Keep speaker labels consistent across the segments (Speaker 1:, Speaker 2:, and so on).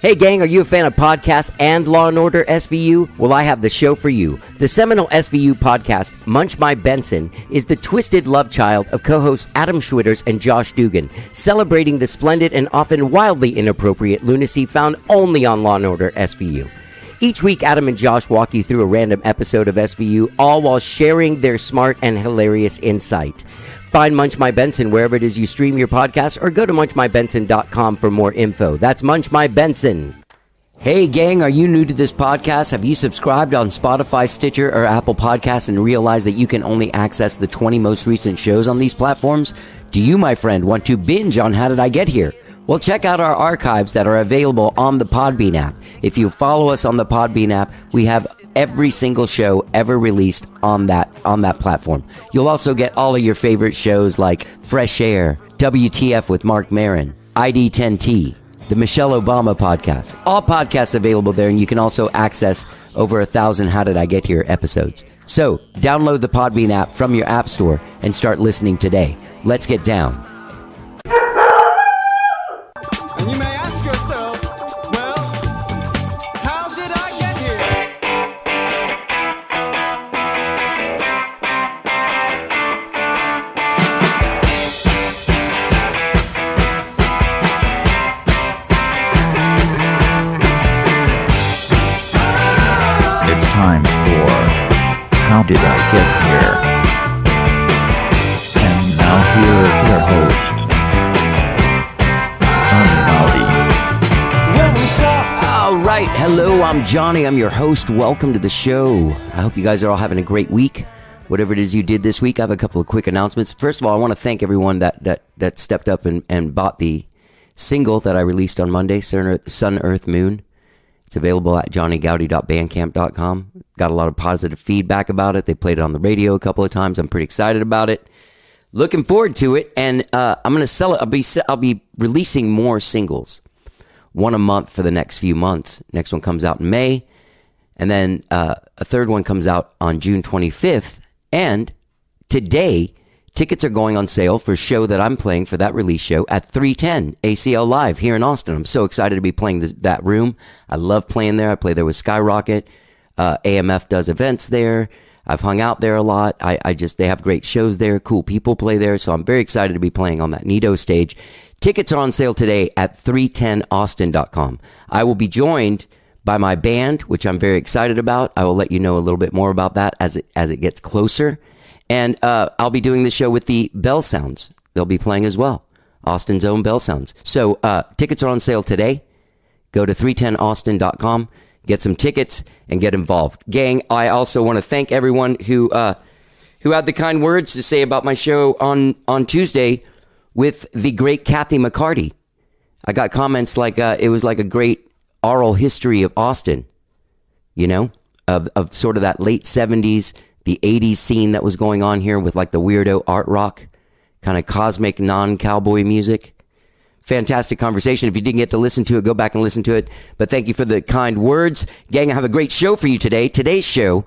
Speaker 1: Hey gang, are you a fan of podcasts and Law & Order SVU? Well, I have the show for you. The seminal SVU podcast, Munch by Benson, is the twisted love child of co-hosts Adam Schwitters and Josh Dugan, celebrating the splendid and often wildly inappropriate lunacy found only on Law & Order SVU. Each week, Adam and Josh walk you through a random episode of SVU, all while sharing their smart and hilarious insight. Find Munch My Benson wherever it is you stream your podcast, or go to munchmybenson.com for more info. That's Munch My Benson. Hey gang, are you new to this podcast? Have you subscribed on Spotify, Stitcher, or Apple Podcasts and realized that you can only access the 20 most recent shows on these platforms? Do you, my friend, want to binge on How Did I Get Here? Well, check out our archives that are available on the Podbean app. If you follow us on the Podbean app, we have every single show ever released on that platform. You'll also get all of your favorite shows like Fresh Air, WTF with Mark Maron, ID10T, the Michelle Obama podcast. All podcasts available there, and you can also access over 1,000 How Did I Get Here episodes. So, download the Podbean app from your app store and start listening today. Let's get down.
Speaker 2: And you may ask yourself, well, how did I get here?
Speaker 3: It's time for How Did I Get Here? And now here is your host,
Speaker 1: All right, hello, I'm Johnny. I'm your host. Welcome to the show. I hope you guys are all having a great week. Whatever it is you did this week, I have a couple of quick announcements. First of all, I want to thank everyone that stepped up and bought the single that I released on Monday, Sun, Earth, Moon. It's available at johnnygoudie.bandcamp.com. Got a lot of positive feedback about it. They played it on the radio a couple of times. I'm pretty excited about it. Looking forward to it, and I'm going to sell it. I'll be releasing more singles. One a month for the next few months. Next one comes out in May. And then a third one comes out on June 25th. And today, tickets are going on sale for a show that I'm playing for that release show at 310 ACL Live here in Austin. I'm so excited to be playing that room. I love playing there. I play there with Skyrocket. AMF does events there. I've hung out there a lot. They have great shows there. Cool people play there. So I'm very excited to be playing on that Nido stage. Tickets are on sale today at 310austin.com. I will be joined by my band, which I'm very excited about. I will let you know a little bit more about that as it gets closer. And I'll be doing the show with the Belle Sounds. They'll be playing as well. Austin's own Belle Sounds. So tickets are on sale today. Go to 310austin.com, get some tickets, and get involved. Gang, I also want to thank everyone who had the kind words to say about my show on Tuesday with the great Kathy McCarty. I got comments like it was like a great oral history of Austin, you know, of sort of that late 70s, the 80s scene that was going on here with like the weirdo art rock, kind of cosmic non-cowboy music. Fantastic conversation. If you didn't get to listen to it, go back and listen to it. But thank you for the kind words. Gang, I have a great show for you today. Today's show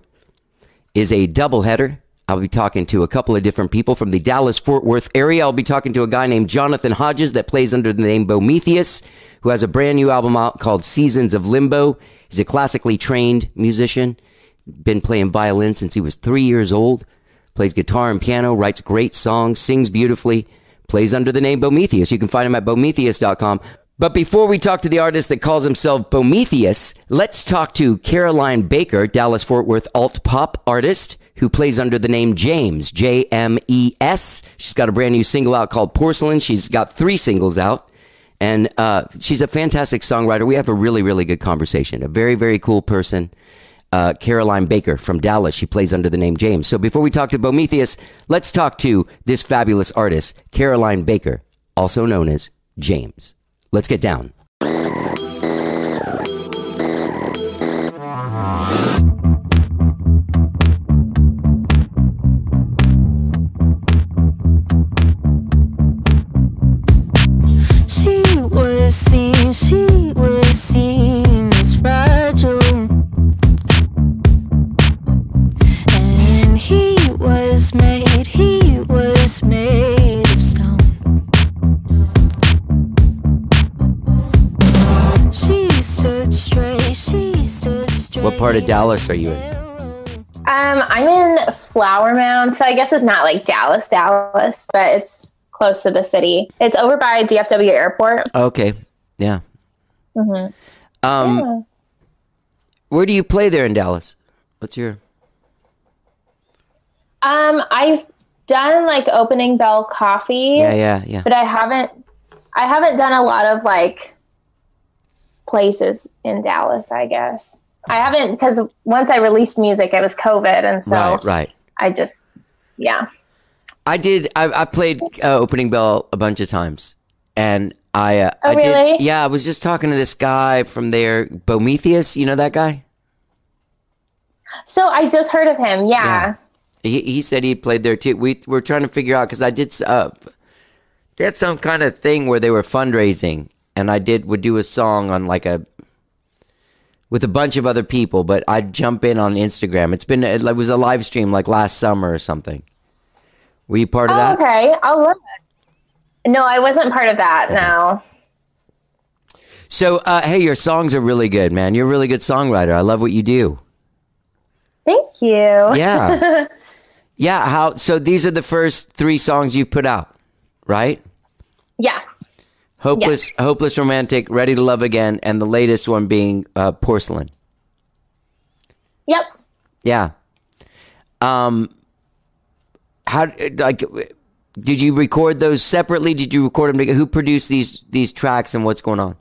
Speaker 1: is a doubleheader. I'll be talking to a couple of different people from the Dallas-Fort Worth area. I'll be talking to a guy named Jonathan Hodges that plays under the name Bomethius, who has a brand new album out called Seasons of Limbo. He's a classically trained musician, been playing violin since he was 3 years old, plays guitar and piano, writes great songs, sings beautifully, plays under the name Bomethius. You can find him at bomethius.com. But before we talk to the artist that calls himself Bomethius, let's talk to Caroline Baker, Dallas-Fort Worth alt-pop artist, who plays under the name JMES, J-M-E-S. She's got a brand new single out called Porcelain. She's got 3 singles out, and she's a fantastic songwriter. We have a really, really good conversation. A very, very cool person, Caroline Baker from Dallas. She plays under the name JMES. So before we talk to Bomethius, let's talk to this fabulous artist, Caroline Baker, also known as JMES. Let's get down.
Speaker 4: She was seen as fragile, and he was made of stone.
Speaker 1: What part of Dallas are you in?
Speaker 5: I'm in Flower Mound, so I guess it's not like Dallas, but it's close to the city. It's over by DFW Airport.
Speaker 1: Okay, yeah.
Speaker 5: Mm-hmm.
Speaker 1: Yeah. Where do you play there in Dallas? What's your...
Speaker 5: I've done like opening Belle Coffee.
Speaker 1: Yeah.
Speaker 5: But I haven't done a lot of like places in Dallas, I guess. I haven't, because once I released music, it was COVID, and so
Speaker 1: right.
Speaker 5: I just, yeah.
Speaker 1: I played opening Bell a bunch of times, and I
Speaker 5: really?
Speaker 1: did. Yeah, I was just talking to this guy from there, Bomethius. You know that guy?
Speaker 5: So I just heard of him. Yeah.
Speaker 1: He said he played there too. We're trying to figure out, because I did. They had some kind of thing where they were fundraising, and I would do a song on like with a bunch of other people, but I'd jump in on Instagram. It was a live stream like last summer or something. Were you part of that?
Speaker 5: Okay, I'll love it. No, I wasn't part of that. Okay. No.
Speaker 1: So, hey, your songs are really good, man. You're a really good songwriter. I love what you do.
Speaker 5: Thank you.
Speaker 1: Yeah. Yeah. So these are the first 3 songs you put out, right?
Speaker 5: Yeah.
Speaker 1: Hopeless Romantic, Ready to Love Again, and the latest one being Porcelain.
Speaker 5: Yep.
Speaker 1: Yeah. Did you record those separately? Did you record them? Who produced these tracks, and what's going on?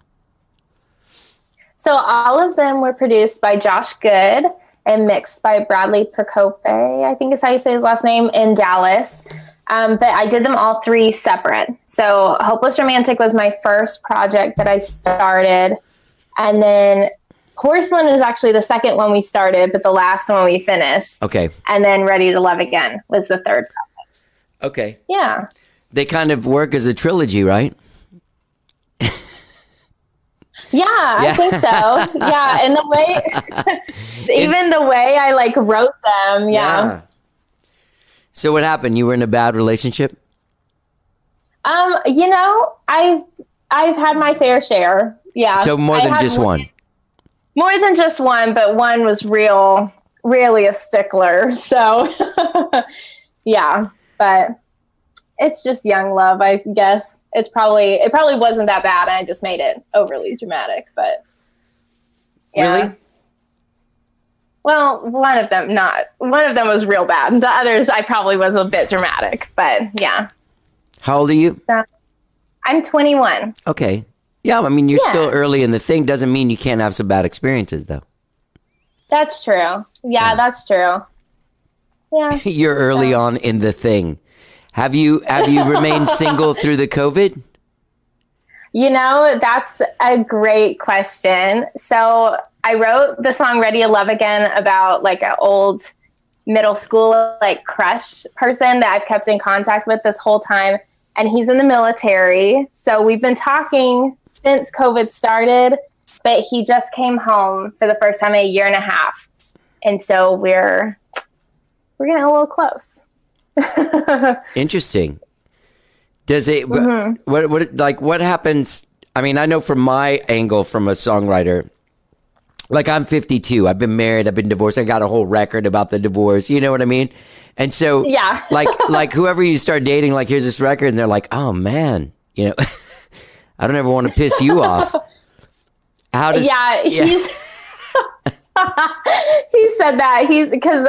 Speaker 5: So all of them were produced by Josh Good and mixed by Bradley Procope, I think is how you say his last name, in Dallas. But I did them all 3 separate. So Hopeless Romantic was my first project that I started. And then Porcelain is actually the second one we started, but the last one we finished.
Speaker 1: Okay.
Speaker 5: And then Ready to Love Again was the third project.
Speaker 1: Okay.
Speaker 5: Yeah.
Speaker 1: They kind of work as a trilogy, right?
Speaker 5: Yeah, I think so. Yeah. And the way, even the way I like wrote them. Yeah.
Speaker 1: So what happened? You were in a bad relationship?
Speaker 5: You know, I've had my fair share. Yeah.
Speaker 1: So more than just one.
Speaker 5: More than just one, but one was really a stickler. So yeah, but it's just young love, I guess. It probably wasn't that bad. I just made it overly dramatic, but yeah.
Speaker 1: Really?
Speaker 5: Well, one of them was real bad. The others, I probably was a bit dramatic, but yeah.
Speaker 1: How old are you?
Speaker 5: I'm 21.
Speaker 1: Okay. Yeah, I mean, you're still early in the thing. Doesn't mean you can't have some bad experiences, though.
Speaker 5: That's true. Yeah, that's true. Yeah.
Speaker 1: You're early on in the thing. Have you remained single through the COVID?
Speaker 5: You know, that's a great question. So I wrote the song Ready to Love Again about like an old middle school like crush person that I've kept in contact with this whole time. And he's in the military. So we've been talking since COVID started, but he just came home for the first time in 1.5 years. And so we're getting a little close.
Speaker 1: Interesting. Does it, what happens? I mean, I know from my angle, from a songwriter, like I'm 52, I've been married, I've been divorced, I got a whole record about the divorce, you know what I mean? And so,
Speaker 5: yeah.
Speaker 1: like whoever you start dating, like, here's this record, and they're like, oh man, you know, I don't ever want to piss you off. How does,
Speaker 5: he's, he said that because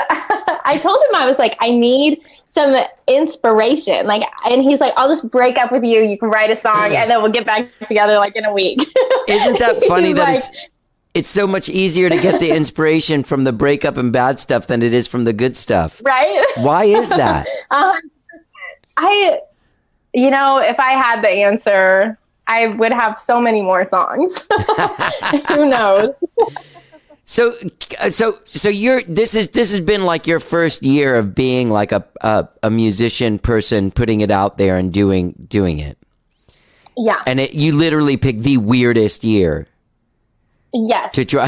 Speaker 5: I told him, I was like, I need some inspiration. Like, and he's like, I'll just break up with you. You can write a song and then we'll get back together like in a week.
Speaker 1: Isn't that funny that
Speaker 5: like,
Speaker 1: it's so much easier to get the inspiration from the breakup and bad stuff than it is from the good stuff? Right? Why is that?
Speaker 5: You know, if I had the answer, I would have so many more songs. Who knows?
Speaker 1: So this has been like your first year of being like a musician person, putting it out there and doing it.
Speaker 5: Yeah.
Speaker 1: And you literally picked the weirdest year.
Speaker 5: Yes.
Speaker 1: To try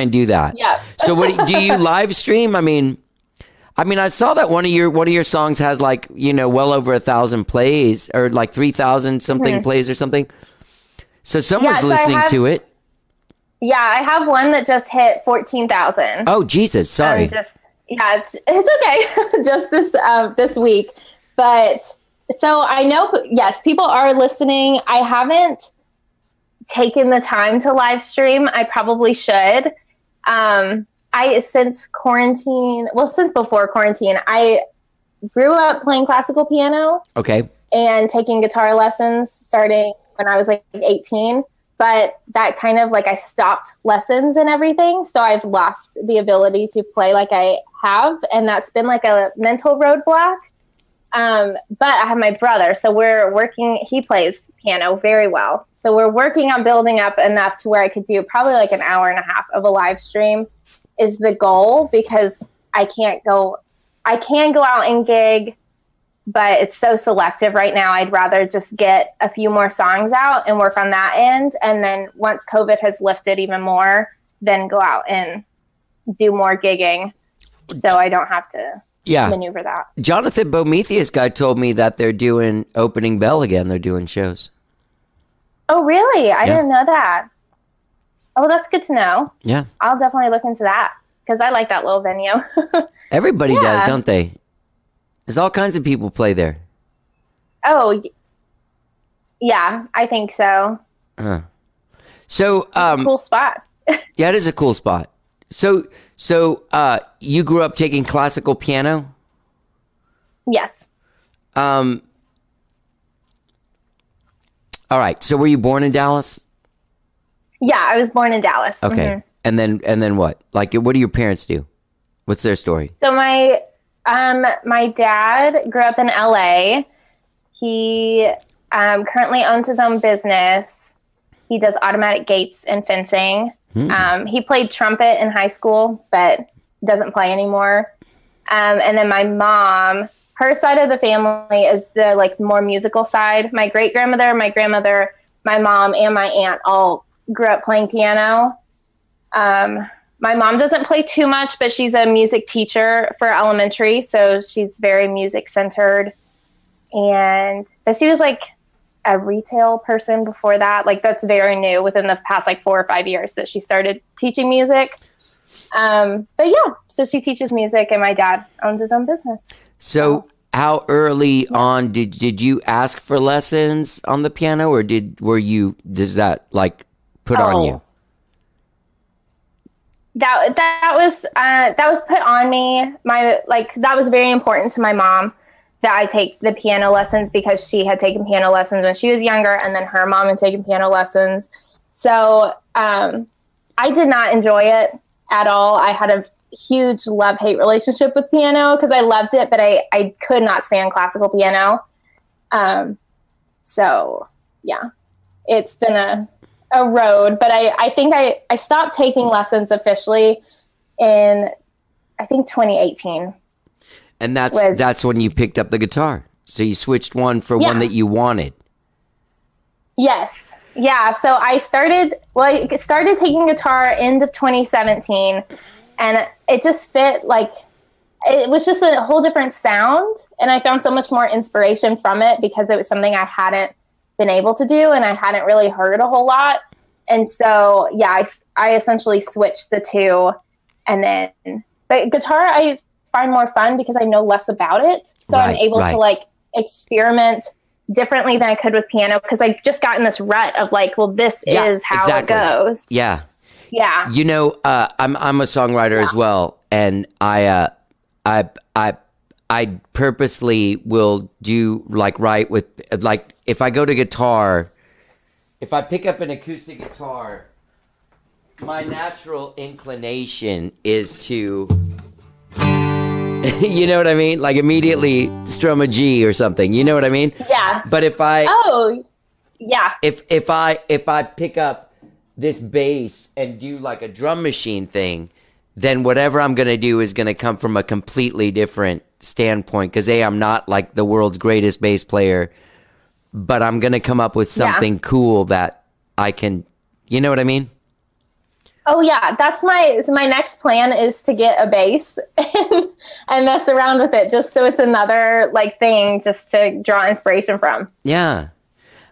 Speaker 1: and do that.
Speaker 5: Yeah.
Speaker 1: So what do you live stream? I mean, I saw that one of your songs has like, you know, well over 1,000 plays, or like 3,000 something plays or something. So someone's listening to it.
Speaker 5: Yeah, I have one that just hit 14,000.
Speaker 1: Oh, Jesus. Sorry.
Speaker 5: It's okay. Just this week. But so I know, yes, people are listening. I haven't taken the time to live stream. I probably should. Since before quarantine, I grew up playing classical piano.
Speaker 1: Okay.
Speaker 5: And taking guitar lessons starting when I was like 18. But that kind of like I stopped lessons and everything. So I've lost the ability to play like I have. And that's been like a mental roadblock. But I have my brother. So we're working. He plays piano very well. So we're working on building up enough to where I could do probably like an hour and a half of a live stream is the goal, because I can go out and gig, but it's so selective right now. I'd rather just get a few more songs out and work on that end. And then once COVID has lifted even more, then go out and do more gigging. So I don't have to maneuver that.
Speaker 1: Jonathan Bomethius guy told me that they're doing opening Belle again. They're doing shows.
Speaker 5: Oh, really? I didn't know that. Oh, that's good to know.
Speaker 1: Yeah.
Speaker 5: I'll definitely look into that because I like that little venue.
Speaker 1: Everybody does, don't they? There's all kinds of people play there.
Speaker 5: Oh, yeah, I think so.
Speaker 1: So,
Speaker 5: cool spot.
Speaker 1: Yeah, it is a cool spot. So, you grew up taking classical piano?
Speaker 5: Yes.
Speaker 1: All right. So, were you born in Dallas?
Speaker 5: Yeah, I was born in Dallas.
Speaker 1: Okay. Mm-hmm. And then what? Like, what do your parents do? What's their story?
Speaker 5: So my dad grew up in LA. He currently owns his own business. He does automatic gates and fencing. He played trumpet in high school, but doesn't play anymore. And then my mom, her side of the family is the like more musical side. My great grandmother, my grandmother, my mom, and my aunt all grew up playing piano. My mom doesn't play too much, but she's a music teacher for elementary, so she's very music centered. But she was like a retail person before that. Like that's very new within the past like 4 or 5 years that she started teaching music. But yeah, so she teaches music, and my dad owns his own business.
Speaker 1: So how early on did you ask for lessons on the piano, or does that like put on you?
Speaker 5: That was put on me. That was very important to my mom that I take the piano lessons, because she had taken piano lessons when she was younger, and then her mom had taken piano lessons. So I did not enjoy it at all. I had a huge love-hate relationship with piano because I loved it, but I could not stand classical piano. So yeah, it's been a road, but I think I stopped taking lessons officially in, I think, 2018.
Speaker 1: And that's when you picked up the guitar. So you switched one for one that you wanted.
Speaker 5: Yes. Yeah. So I started taking guitar end of 2017, and it just fit, like, it was just a whole different sound. And I found so much more inspiration from it because it was something I hadn't been able to do, and I hadn't really heard a whole lot. And so, yeah, I essentially switched the two. But guitar, I find more fun because I know less about it. So I'm able to like experiment differently than I could with piano, because I just got in this rut of like, well, this is how it goes.
Speaker 1: Yeah.
Speaker 5: Yeah.
Speaker 1: You know, I'm a songwriter as well. And I purposely will do like write with, like, if I go to guitar, if I pick up an acoustic guitar, my natural inclination is to, you know what I mean? Like immediately strum a G or something. You know what I mean?
Speaker 5: Yeah.
Speaker 1: But if I pick up this bass and do like a drum machine thing, then whatever I'm going to do is going to come from a completely different standpoint. Because I'm not like the world's greatest bass player, but I'm going to come up with something cool that I can, you know what I mean?
Speaker 5: Oh yeah, that's my next plan is to get a bass and mess around with it, just so it's another like thing just to draw inspiration from.
Speaker 1: Yeah.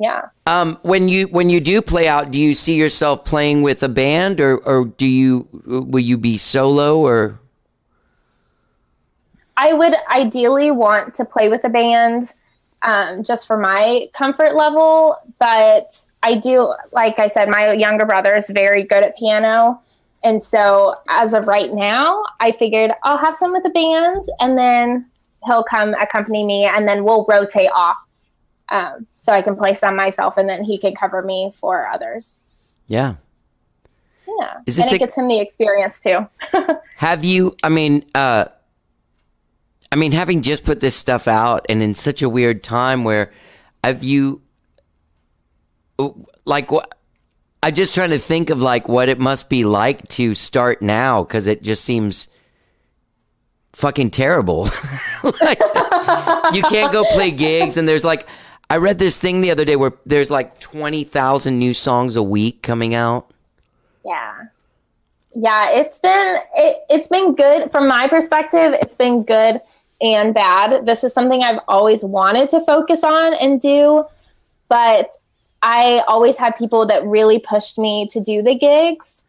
Speaker 5: Yeah.
Speaker 1: When you do play out, do you see yourself playing with a band, or will you be solo, or?
Speaker 5: I would ideally want to play with a band, just for my comfort level. But I do, like I said, my younger brother is very good at piano. And so as of right now, I figured I'll have some with a band, and then he'll come accompany me, and then we'll rotate off. So I can play some myself, and then he can cover me for others.
Speaker 1: Yeah.
Speaker 5: Yeah.
Speaker 1: Is
Speaker 5: and
Speaker 1: this
Speaker 5: it gets him the experience too.
Speaker 1: Have you, having just put this stuff out and in such a weird time, where have you, like, what? I'm just trying to think of like what it must be like to start now, because it just seems fucking terrible. Like, you can't go play gigs, and there's like, I read this thing the other day where there's like 20,000 new songs a week coming out.
Speaker 5: Yeah. Yeah, it's been good from my perspective. It's been good and bad. This is something I've always wanted to focus on and do, but I always had people that really pushed me to do the gigs,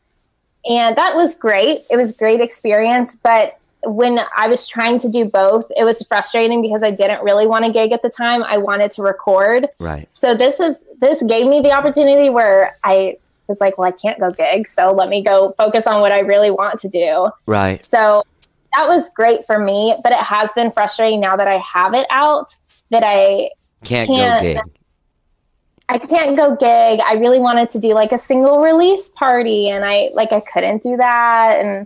Speaker 5: and that was great. It was a great experience, but when I was trying to do both, it was frustrating because I didn't really want to gig at the time. I wanted to record.
Speaker 1: Right.
Speaker 5: So this gave me the opportunity where I was like, well, I can't go gig, so let me go focus on what I really want to do.
Speaker 1: Right.
Speaker 5: So that was great for me, but it has been frustrating now that I have it out that I
Speaker 1: can't go gig.
Speaker 5: I can't go gig. I really wanted to do like a single release party, and I couldn't do that. And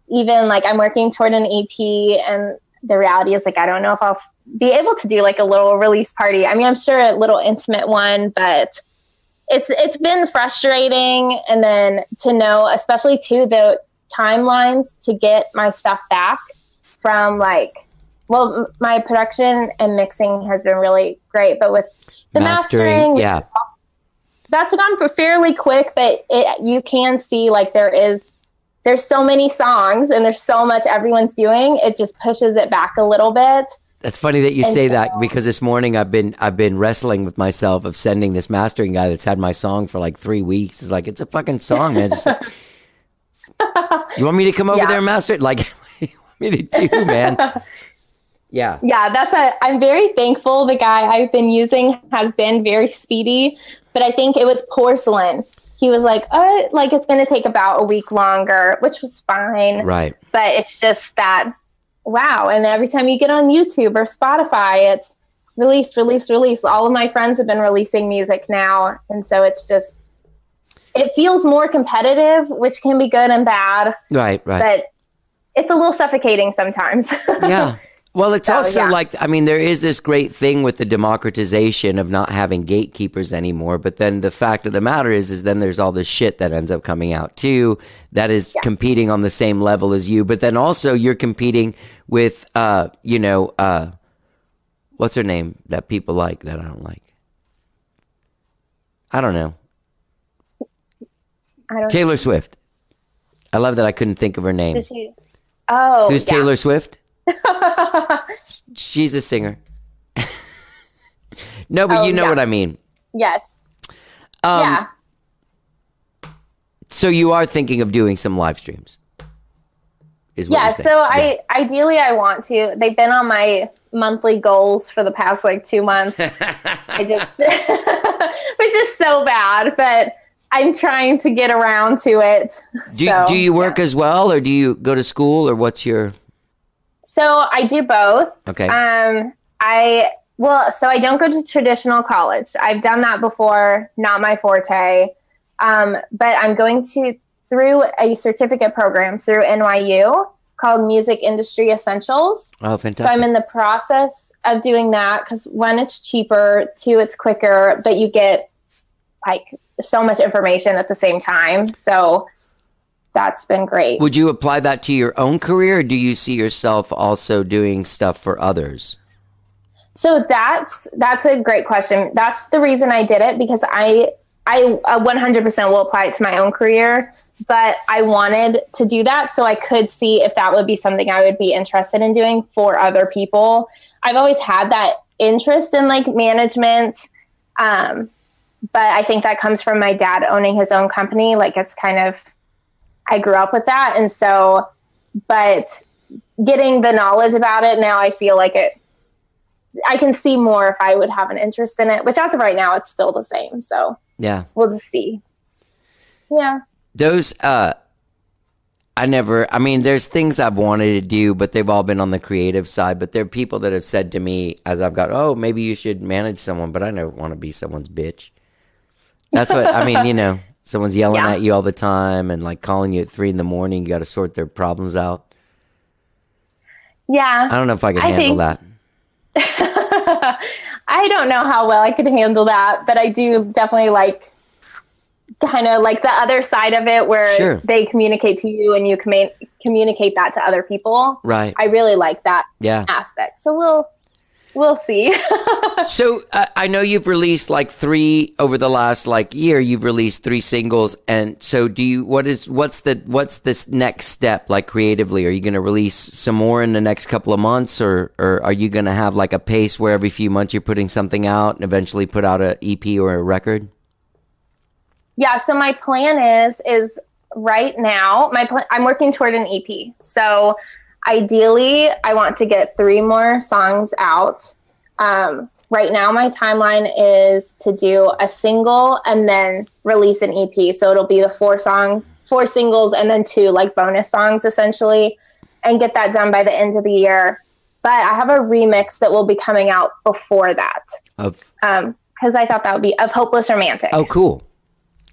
Speaker 5: even like I'm working toward an EP, and the reality is like, I don't know if I'll be able to do like a little release party. I mean, I'm sure a little intimate one, but it's been frustrating. And then to know, especially too, the timelines to get my stuff back from my production and mixing has been really great, but with the mastering,
Speaker 1: yeah,
Speaker 5: that's gone fairly quick, but you can see like there's so many songs and there's so much everyone's doing. It just pushes it back a little bit.
Speaker 1: That's funny that you say that, because this morning I've been wrestling with myself of sending this mastering guy that's had my song for like 3 weeks. It's like, it's a fucking song, man. Just like, you want me to come over there and master it? Like, what do you want me to do, man? Yeah.
Speaker 5: Yeah, I'm very thankful. The guy I've been using has been very speedy, but I think it was Porcelain. He was like, it's going to take about a week longer, which was fine.
Speaker 1: Right.
Speaker 5: But it's just that, wow. And every time you get on YouTube or Spotify, it's release. All of my friends have been releasing music now. And so it's just, it feels more competitive, which can be good and bad.
Speaker 1: Right.
Speaker 5: But it's a little suffocating sometimes.
Speaker 1: Yeah. Well, it's also like, I mean, there is this great thing with the democratization of not having gatekeepers anymore. But then the fact of the matter is then there's all this shit that ends up coming out too, that is competing on the same level as you. But then also you're competing with, what's her name that people like that I don't like? I don't know. Taylor Swift. I love that I couldn't think of her name. Who's Taylor Swift? She's a singer. No, but you know what I mean.
Speaker 5: Yes. Yeah.
Speaker 1: So you are thinking of doing some live streams?
Speaker 5: Ideally I want to. They've been on my monthly goals for the past like 2 months. I just, which is so bad, but I'm trying to get around to it.
Speaker 1: Do you work as well, or do you go to school, or what's your...
Speaker 5: So I do both.
Speaker 1: Okay.
Speaker 5: I don't go to traditional college. I've done that before, not my forte. But I'm going through a certificate program through NYU called Music Industry Essentials.
Speaker 1: Oh, fantastic.
Speaker 5: So I'm in the process of doing that because 1, it's cheaper, 2, it's quicker, but you get like so much information at the same time. So that's been great.
Speaker 1: Would you apply that to your own career, or do you see yourself also doing stuff for others?
Speaker 5: So that's a great question. That's the reason I did it, because I 100% will apply it to my own career, but I wanted to do that so I could see if that would be something I would be interested in doing for other people. I've always had that interest in like management, but I think that comes from my dad owning his own company. Like it's kind of, I grew up with that. And so, but getting the knowledge about it now, I feel like I can see more if I would have an interest in it, which as of right now, it's still the same. So
Speaker 1: Yeah.
Speaker 5: we'll just see. Yeah.
Speaker 1: Those, there's things I've wanted to do, but they've all been on the creative side. But there are people that have said to me as I've got, oh, maybe you should manage someone, but I don't want to be someone's bitch. That's what, someone's yelling at you all the time and like calling you at 3 a.m. You got to sort their problems out.
Speaker 5: Yeah.
Speaker 1: I don't know if I can handle that.
Speaker 5: I don't know how well I could handle that, but I do definitely like kind of like the other side of it where they communicate to you and you communicate that to other people.
Speaker 1: Right.
Speaker 5: I really like that aspect. So we'll see.
Speaker 1: So I know you've released like 3 over the last like year. You've released 3 singles, and so what's this next step like creatively? Are you going to release some more in the next couple of months, or are you going to have like a pace where every few months you're putting something out and eventually put out an EP or a record?
Speaker 5: Yeah. So my plan is right now. I'm working toward an EP. So ideally, I want to get 3 more songs out. Right now, my timeline is to do a single and then release an EP. So it'll be the 4 singles, and then 2 like bonus songs essentially, and get that done by the end of the year. But I have a remix that will be coming out before that. Because I thought that would be of Hopeless Romantic.
Speaker 1: Oh, cool.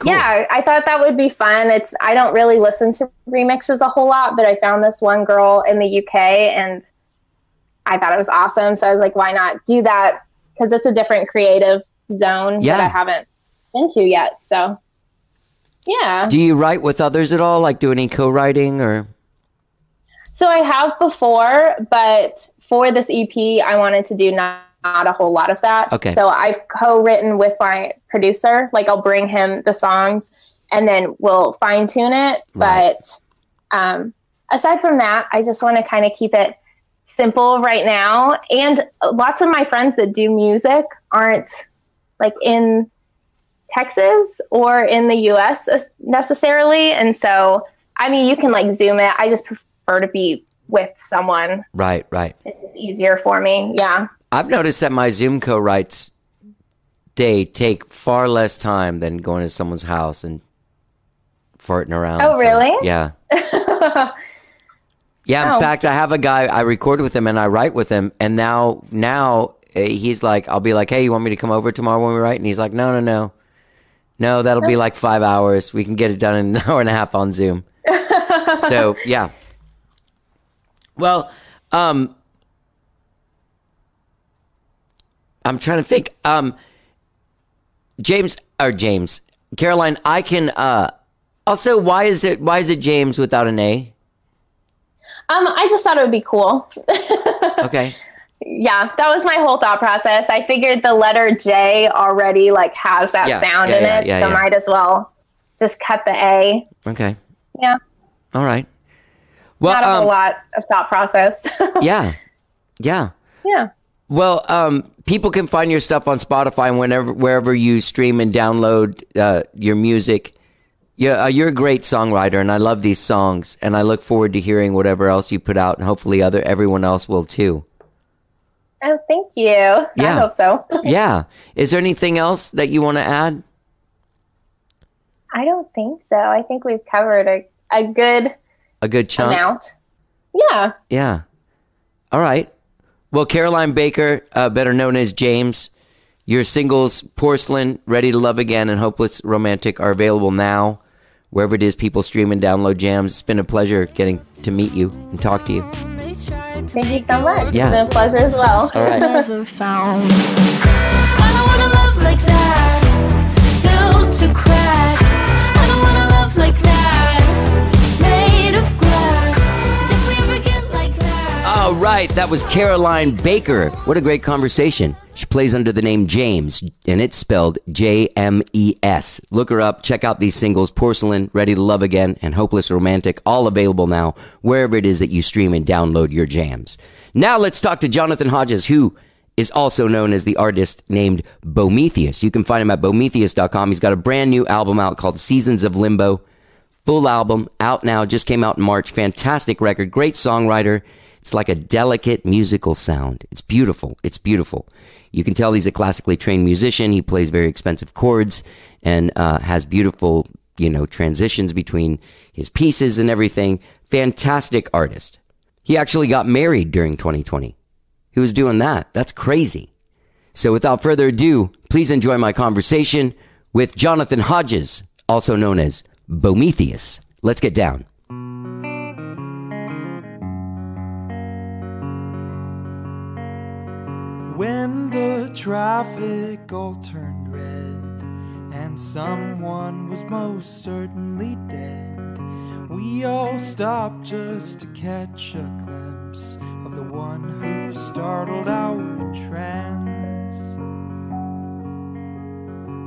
Speaker 5: Yeah, I thought that would be fun. I don't really listen to remixes a whole lot, but I found this one girl in the UK and I thought it was awesome. So I was like, why not do that? Because it's a different creative zone that I haven't been to yet. So, yeah.
Speaker 1: Do you write with others at all? Like do any co-writing or?
Speaker 5: So I have before, but for this EP, I wanted to do not a whole lot of that.
Speaker 1: Okay.
Speaker 5: So I've co-written with my producer. Like I'll bring him the songs and then we'll fine tune it.
Speaker 1: Right.
Speaker 5: But aside from that, I just want to kind of keep it simple right now. And lots of my friends that do music aren't like in Texas or in the US necessarily. And so, you can like Zoom it. I just prefer to be with someone. Right. It's just easier for me. Yeah.
Speaker 1: I've noticed that my Zoom co-writes, they take far less time than going to someone's house and farting around.
Speaker 5: Oh, really?
Speaker 1: Yeah. Yeah, in fact, I have a guy, I record with him and I write with him, and now he's like, I'll be like, hey, you want me to come over tomorrow when we write? And he's like, no, that'll be like 5 hours. We can get it done in an hour and a half on Zoom. So, yeah. Well, I'm trying to think. James, Caroline, I can, also, why is it James without an A?
Speaker 5: I just thought it would be cool.
Speaker 1: Okay.
Speaker 5: Yeah, that was my whole thought process. I figured the letter J already like has that sound in it, so might as well just cut the A.
Speaker 1: Okay.
Speaker 5: Yeah.
Speaker 1: All right. Well,
Speaker 5: not a whole lot of thought process.
Speaker 1: Yeah. Well, people can find your stuff on Spotify and wherever you stream and download your music. Yeah, you're a great songwriter, and I love these songs, and I look forward to hearing whatever else you put out, and hopefully everyone else will too.
Speaker 5: Oh, thank you. Yeah. I hope so.
Speaker 1: Yeah. Is there anything else that you want to add?
Speaker 5: I don't think so. I think we've covered a good
Speaker 1: chunk
Speaker 5: amount. Yeah.
Speaker 1: Yeah. All right. Well, Caroline Baker, better known as James, your singles Porcelain, Ready to Love Again, and Hopeless Romantic are available now. Wherever it is people stream and download jams. It's been a pleasure getting to meet you and talk to you.
Speaker 5: Thank you so much.
Speaker 1: Yeah.
Speaker 5: It's been a pleasure as well.
Speaker 1: All right.
Speaker 4: Never found. I don't wanna love like that, built to crack. I don't wanna love like that, made of glass. If we ever get like that.
Speaker 1: All right, that was Caroline Baker. What a great conversation. She plays under the name James, and it's spelled JMES. Look her up. Check out these singles, Porcelain, Ready to Love Again, and Hopeless Romantic, all available now, wherever it is that you stream and download your jams. Now let's talk to Jonathan Hodges, who is also known as the artist named Bomethius. You can find him at bomethius.com. He's got a brand new album out called Seasons of Limbo. Full album out now, just came out in March. Fantastic record, great songwriter. It's like a delicate musical sound. It's beautiful. It's beautiful. You can tell he's a classically trained musician. He plays very expensive chords and has beautiful, transitions between his pieces and everything. Fantastic artist. He actually got married during 2020. He was doing that. That's crazy. So without further ado, please enjoy my conversation with Jonathan Hodges, also known as Bomethius. Let's get down.
Speaker 2: When the traffic all turned red and someone was most certainly dead, we all stopped just to catch a glimpse of the one who startled our trance.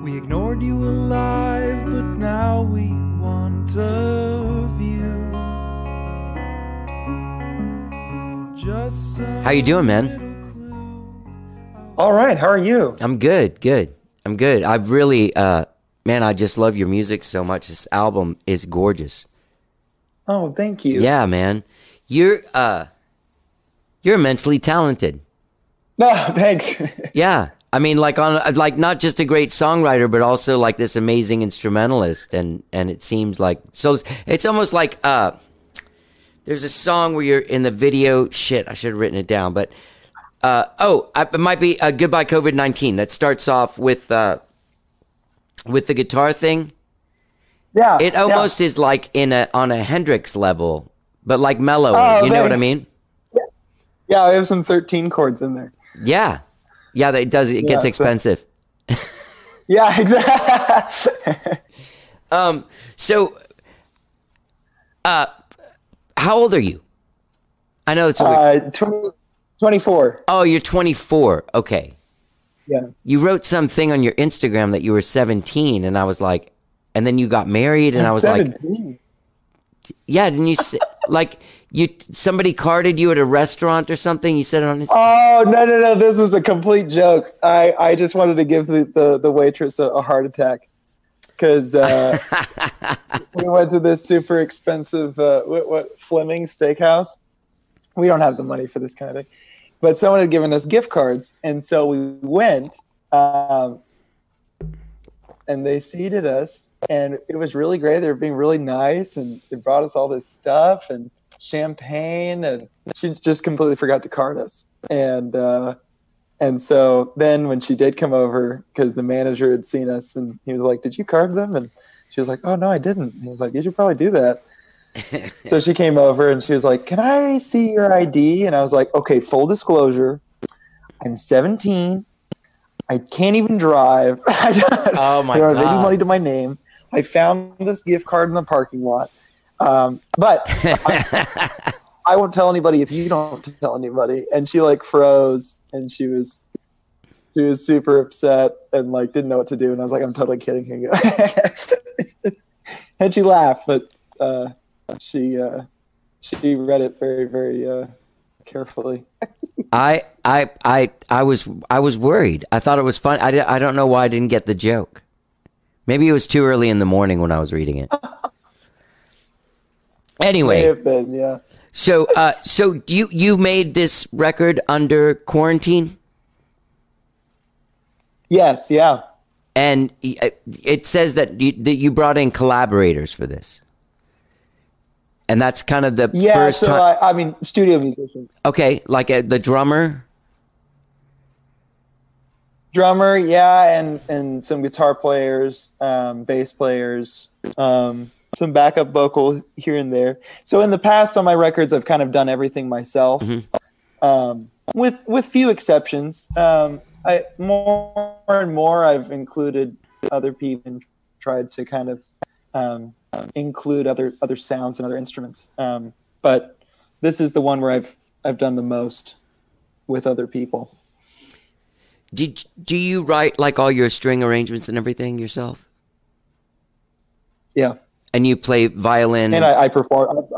Speaker 2: We ignored you alive, but now we want a view. Just
Speaker 1: How you doing, man?
Speaker 6: All right, how are you?
Speaker 1: I'm good. I'm good. I really, man, I just love your music so much. This album is gorgeous.
Speaker 6: Oh, thank you.
Speaker 1: Yeah, man. You're immensely talented.
Speaker 6: No, thanks.
Speaker 1: Yeah. I mean, like not just a great songwriter, but also like this amazing instrumentalist. And it seems like, so it's almost like, there's a song where you're in the video. Shit, I should have written it down, but, it might be Goodbye COVID-19 that starts off with the guitar thing.
Speaker 6: Yeah.
Speaker 1: It almost is like on a Hendrix level, but like mellow.
Speaker 6: Oh,
Speaker 1: you know what I
Speaker 6: thanks.
Speaker 1: mean?
Speaker 6: Yeah, I have some 13 chords in there.
Speaker 1: Yeah. Yeah, it does. It gets expensive.
Speaker 6: Yeah, exactly.
Speaker 1: So, how old are you? I know it's a weird...
Speaker 6: 24.
Speaker 1: Oh, you're 24. Okay.
Speaker 6: Yeah.
Speaker 1: You wrote something on your Instagram that you were 17, and I was like, and then you got married, and I was
Speaker 6: 17.
Speaker 1: like, yeah, didn't you say, like, somebody carded you at a restaurant or something? You said it on Instagram.
Speaker 6: Oh, no. This was a complete joke. I just wanted to give the waitress a heart attack because we went to this super expensive, Fleming Steakhouse. We don't have the money for this kind of thing. But someone had given us gift cards, and so we went, and they seated us, and it was really great. They were being really nice, and they brought us all this stuff and champagne, and she just completely forgot to card us. And so then when she did come over, because the manager had seen us, and he was like, "Did you card them?" And she was like, "Oh, no, I didn't." And he was like, "You should probably do that." So she came over and she was like, "Can I see your ID?" And I was like, "Okay, full disclosure, I'm 17. I can't even drive.
Speaker 1: Oh my
Speaker 6: don't have
Speaker 1: God.
Speaker 6: any money to my name. I found this gift card in the parking lot. But I won't tell anybody if you don't tell anybody." And she like froze, and she was super upset and like didn't know what to do. And I was like, "I'm totally kidding you." And she laughed, but she read it very, very carefully.
Speaker 1: I was worried. I thought it was fun. I don't know why I didn't get the joke. Maybe it was too early in the morning when I was reading it.
Speaker 6: May
Speaker 1: Anyway,
Speaker 6: have been, yeah.
Speaker 1: so you made this record under quarantine,
Speaker 6: Yes, yeah.
Speaker 1: and it says that you brought in collaborators for this, and that's kind of the
Speaker 6: Yeah,
Speaker 1: first
Speaker 6: so
Speaker 1: time.
Speaker 6: I mean, studio musician.
Speaker 1: Okay, like the drummer.
Speaker 6: Drummer, yeah, and some guitar players, bass players, some backup vocal here and there. So in the past on my records, I've kind of done everything myself, with few exceptions. I more and more I've included other people and tried to kind of include other sounds and other instruments. But this is the one where I've done the most with other people.
Speaker 1: Do you write like all your string arrangements and everything yourself?
Speaker 6: Yeah.
Speaker 1: And you play violin?
Speaker 6: And I perform.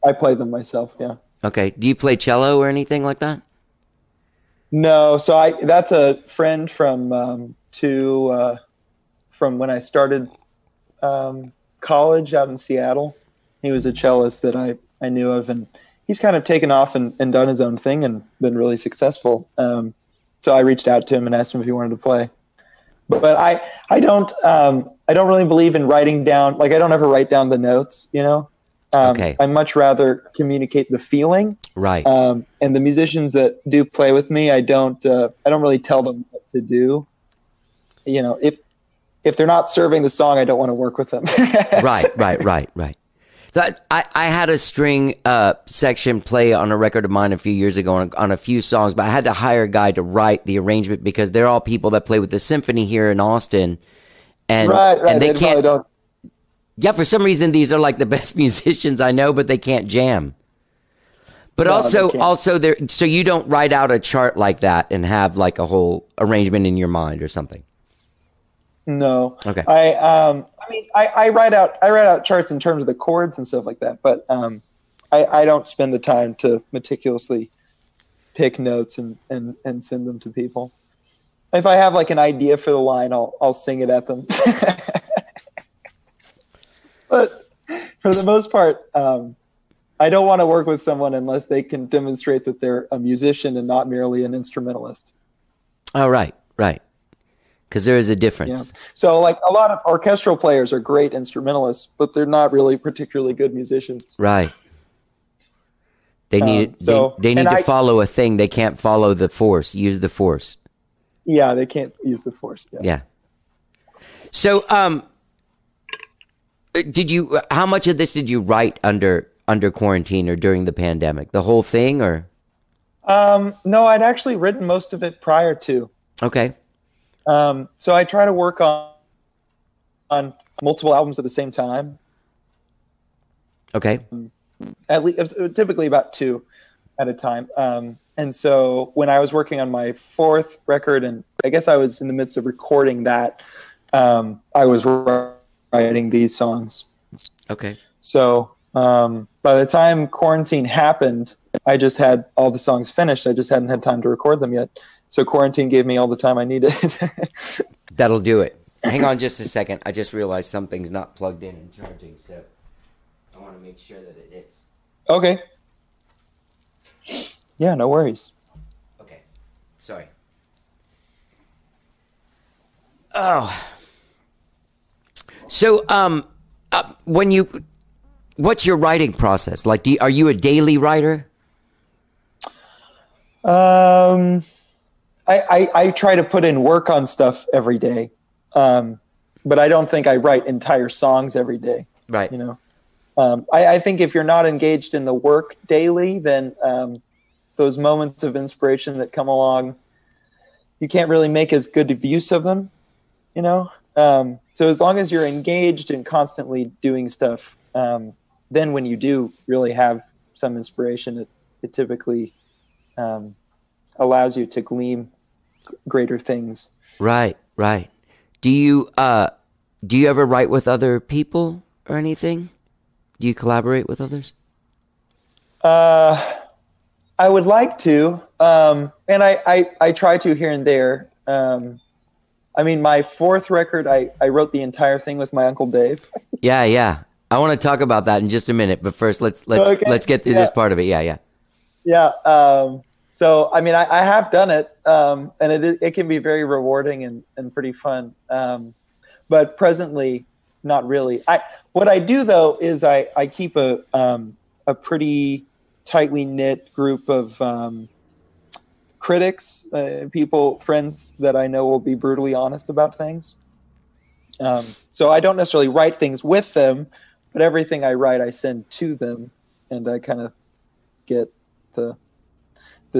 Speaker 6: I play them myself. Yeah.
Speaker 1: Okay. Do you play cello or anything like that?
Speaker 6: No, so that's a friend from when I started college out in Seattle. He was a cellist that I knew of, and he's kind of taken off and done his own thing and been really successful. So I reached out to him and asked him if he wanted to play. But I don't really believe in writing down, like I don't ever write down the notes, you know.
Speaker 1: Okay.
Speaker 6: I much rather communicate the feeling.
Speaker 1: Right.
Speaker 6: And the musicians that do play with me, I don't really tell them what to do. You know, if they're not serving the song, I don't want to work with them.
Speaker 1: Right. I had a string section play on a record of mine a few years ago on a few songs, but I had to hire a guy to write the arrangement because they're all people that play with the symphony here in Austin, and and they can't. Yeah, for some reason these are like the best musicians I know, but they can't jam. But
Speaker 6: No,
Speaker 1: also there. So you don't write out a chart like that and have like a whole arrangement in your mind or something.
Speaker 6: No.
Speaker 1: Okay.
Speaker 6: I write out charts in terms of the chords and stuff like that, but I don't spend the time to meticulously pick notes and send them to people. If I have like an idea for the line, I'll sing it at them. But for the most part, I don't want to work with someone unless they can demonstrate that they're a musician and not merely an instrumentalist.
Speaker 1: Oh, right. Because there is a difference.
Speaker 6: Yeah. So like a lot of orchestral players are great instrumentalists, but they're not really particularly good musicians.
Speaker 1: Right. They need they need to follow a thing. They can't follow the force. Use the force.
Speaker 6: Yeah, they can't use the force.
Speaker 1: Yeah. So, how much of this did you write under quarantine or during the pandemic? The whole thing, or?
Speaker 6: No, I'd actually written most of it prior to.
Speaker 1: Okay.
Speaker 6: So I try to work on multiple albums at the same time.
Speaker 1: Okay.
Speaker 6: At least typically about 2 at a time. And so when I was working on my 4th record, and I guess I was in the midst of recording that, I was writing these songs.
Speaker 1: Okay.
Speaker 6: So by the time quarantine happened, I just had all the songs finished. I just hadn't had time to record them yet. So quarantine gave me all the time I needed.
Speaker 1: That'll do it. Hang on just a second. I just realized something's not plugged in and charging, so I want to make sure that it is.
Speaker 6: Okay. Yeah, no worries.
Speaker 1: Okay. Sorry. Oh. So, what's your writing process? Like, are you a daily writer?
Speaker 6: I try to put in work on stuff every day. But I don't think I write entire songs every day.
Speaker 1: Right.
Speaker 6: You know, I think if you're not engaged in the work daily, then those moments of inspiration that come along, you can't really make as good of use of them, you know? So as long as you're engaged and constantly doing stuff, then when you do really have some inspiration, it typically allows you to glean greater things.
Speaker 1: Right. Do you ever write with other people or anything? Do you collaborate with others?
Speaker 6: I would like to, and I try to here and there. I mean, my 4th record, I wrote the entire thing with my Uncle Dave.
Speaker 1: Yeah. I want to talk about that in just a minute, but first let's get through this part of it. Yeah.
Speaker 6: So, I mean, I have done it, and it can be very rewarding and pretty fun. But presently, not really. What I do though is I keep a pretty tightly knit group of critics, friends that I know will be brutally honest about things. So I don't necessarily write things with them, but everything I write I send to them, and I kind of get the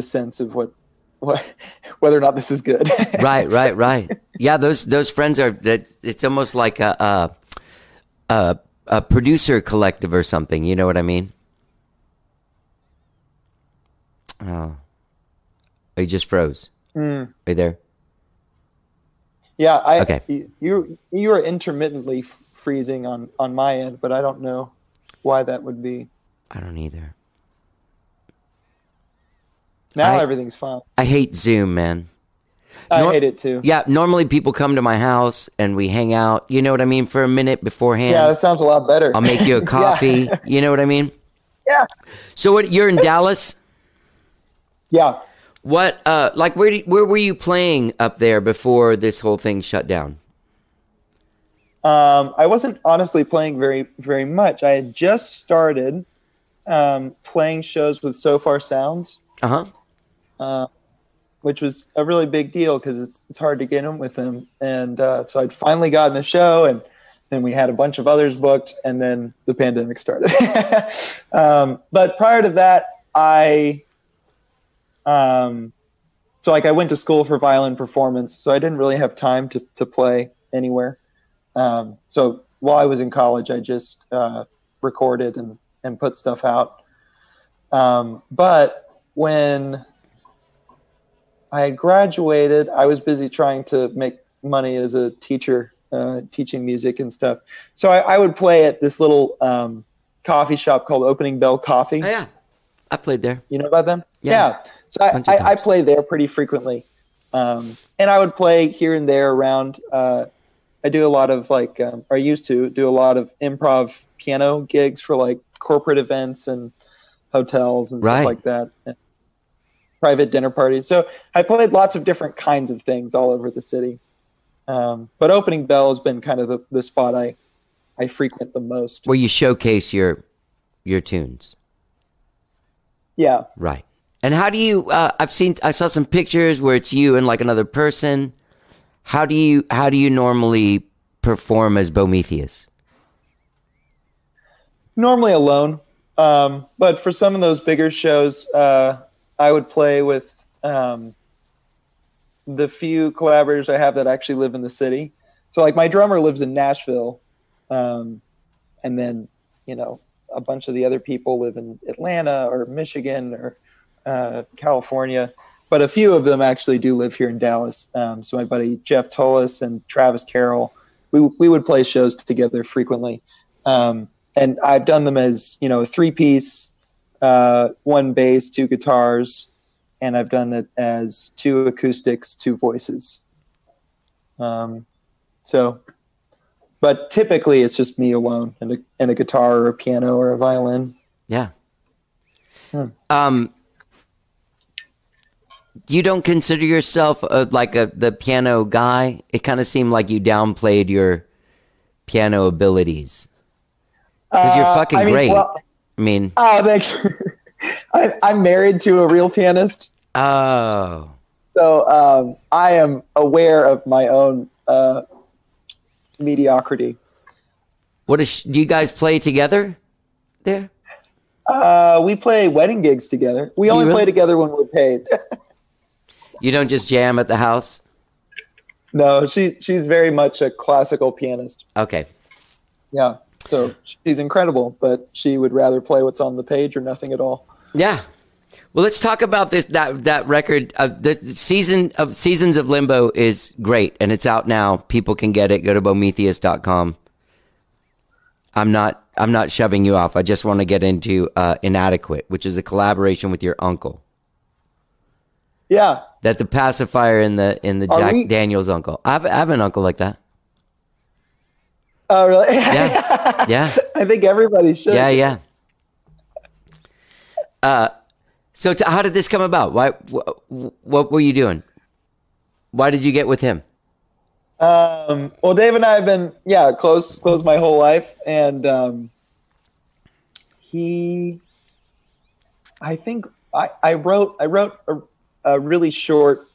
Speaker 6: sense of what whether or not this is good.
Speaker 1: Right. Yeah, those friends are. It's almost like a producer collective or something. You know what I mean? Oh, you just froze. Are you there?
Speaker 6: Yeah.
Speaker 1: Okay.
Speaker 6: You are intermittently freezing on my end, but I don't know why that would be.
Speaker 1: I don't either.
Speaker 6: Now everything's fine.
Speaker 1: I hate Zoom, man.
Speaker 6: I hate it too.
Speaker 1: Yeah, normally people come to my house and we hang out, you know what I mean, for a minute beforehand.
Speaker 6: Yeah, that sounds a lot better.
Speaker 1: I'll make you a coffee, you know what I mean?
Speaker 6: Yeah.
Speaker 1: So you're in Dallas?
Speaker 6: Yeah.
Speaker 1: What, like, where were you playing up there before this whole thing shut down?
Speaker 6: I wasn't honestly playing very, very much. I had just started playing shows with So Far Sounds, which was a really big deal because it's hard to get in with them. And so I'd finally gotten a show, and then we had a bunch of others booked, and then the pandemic started. But prior to that, I went to school for violin performance, so I didn't really have time to play anywhere. So while I was in college, I just recorded and put stuff out. But when I had graduated, I was busy trying to make money as a teacher, teaching music and stuff. So I would play at this little coffee shop called Opening Bell Coffee.
Speaker 1: Oh, yeah. I played there.
Speaker 6: You know about them?
Speaker 1: Yeah.
Speaker 6: So I play there pretty frequently. And I would play here and there around. I do a lot of I used to do a lot of improv piano gigs for like corporate events and hotels and stuff like that. And private dinner parties. So I played lots of different kinds of things all over the city. But Opening Bell has been kind of the spot I frequent the most.
Speaker 1: Where you showcase your tunes.
Speaker 6: Yeah.
Speaker 1: Right. And how do you, I saw some pictures where it's you and like another person. How do you normally perform as Bomethius?
Speaker 6: Normally alone. But for some of those bigger shows, I would play with the few collaborators I have that actually live in the city. So like my drummer lives in Nashville. And then, a bunch of the other people live in Atlanta or Michigan or California. But a few of them actually do live here in Dallas. So my buddy Jeff Tullis and Travis Carroll, we would play shows together frequently. And I've done them as, a 3-piece, 1 bass, 2 guitars, and I've done it as 2 acoustics, 2 voices. But typically it's just me alone and a guitar or a piano or a violin.
Speaker 1: Yeah. You don't consider yourself the piano guy? It kind of seemed like you downplayed your piano abilities. Because you're fucking great.
Speaker 6: Well, oh, thanks. I'm married to a real pianist.
Speaker 1: Oh.
Speaker 6: So I am aware of my own mediocrity.
Speaker 1: Do you guys play together there?
Speaker 6: We play wedding gigs together. We only play together when we're paid.
Speaker 1: You don't just jam at the house?
Speaker 6: No, she's very much a classical pianist.
Speaker 1: Okay.
Speaker 6: Yeah. So she's incredible, but she would rather play what's on the page or nothing at all.
Speaker 1: Yeah. Well, let's talk about that record. The Seasons of Limbo is great, and it's out now. People can get it. Go to Bomethius.com. I'm not shoving you off. I just want to get into Inadequate, which is a collaboration with your uncle.
Speaker 6: Yeah.
Speaker 1: That the pacifier in the Jack Daniels uncle. I have an uncle like that.
Speaker 6: Oh, really?
Speaker 1: Yeah. Yeah.
Speaker 6: I think everybody should.
Speaker 1: Yeah. So how did this come about? Why? What were you doing? Why did you get with him?
Speaker 6: Well, Dave and I have been, close my whole life. And I think I wrote a really short,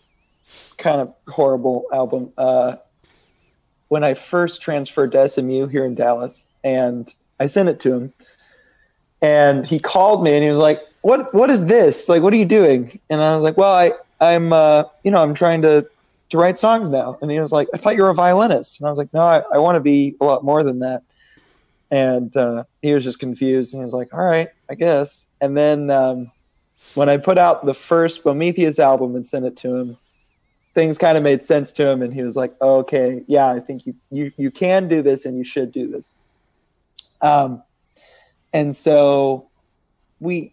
Speaker 6: kind of horrible album when I first transferred to SMU here in Dallas, and I sent it to him, and he called me and he was like, what is this? Like, what are you doing? And I was like, well, I'm trying to write songs now. And he was like, I thought you were a violinist. And I was like, no, I want to be a lot more than that. And he was just confused, and he was like, all right, I guess. And then when I put out the first Bomethius album and sent it to him, things kind of made sense to him, and he was like, oh, okay, yeah, I think you can do this and you should do this. And so we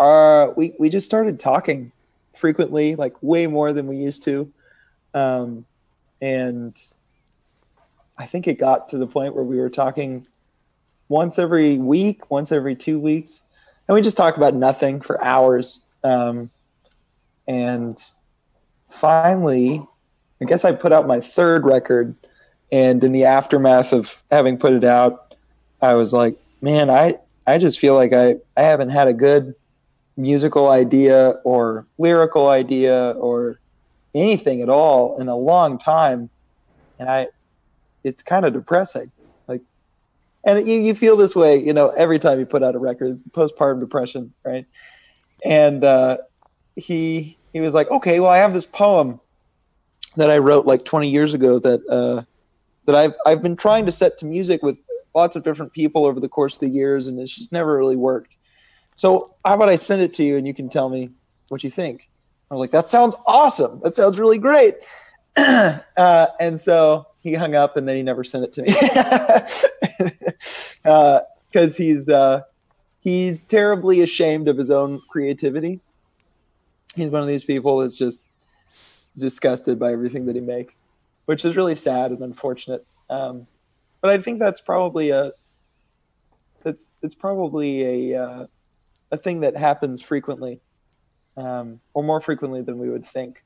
Speaker 6: just started talking frequently, like way more than we used to. And I think it got to the point where we were talking once every week, once every 2 weeks, and we just talk about nothing for hours. And finally, I guess I put out my third record, and in the aftermath of having put it out, I was like, man, I just feel like I haven't had a good musical idea or lyrical idea or anything at all in a long time. And it's kind of depressing. Like, and you feel this way, you know, every time you put out a record. It's postpartum depression, right? And he was like, okay, well, I have this poem that I wrote like 20 years ago that I've been trying to set to music with lots of different people over the course of the years, and it's just never really worked. So how about I send it to you and you can tell me what you think? I was like, that sounds awesome. That sounds really great. And so he hung up, and then he never sent it to me because he's terribly ashamed of his own creativity. He's one of these people that's just disgusted by everything that he makes, which is really sad and unfortunate. But I think that's probably it's probably a thing that happens frequently, or more frequently than we would think,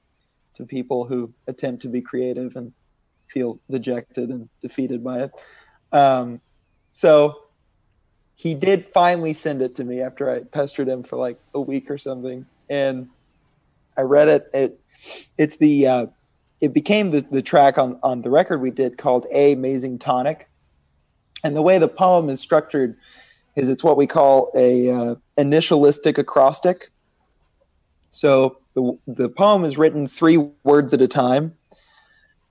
Speaker 6: to people who attempt to be creative and feel dejected and defeated by it. So he did finally send it to me after I pestered him for like a week or something, and I read it. It became the track on the record we did called A Amazing Tonic. And the way the poem is structured is it's what we call a initialistic acrostic. So the poem is written 3 words at a time,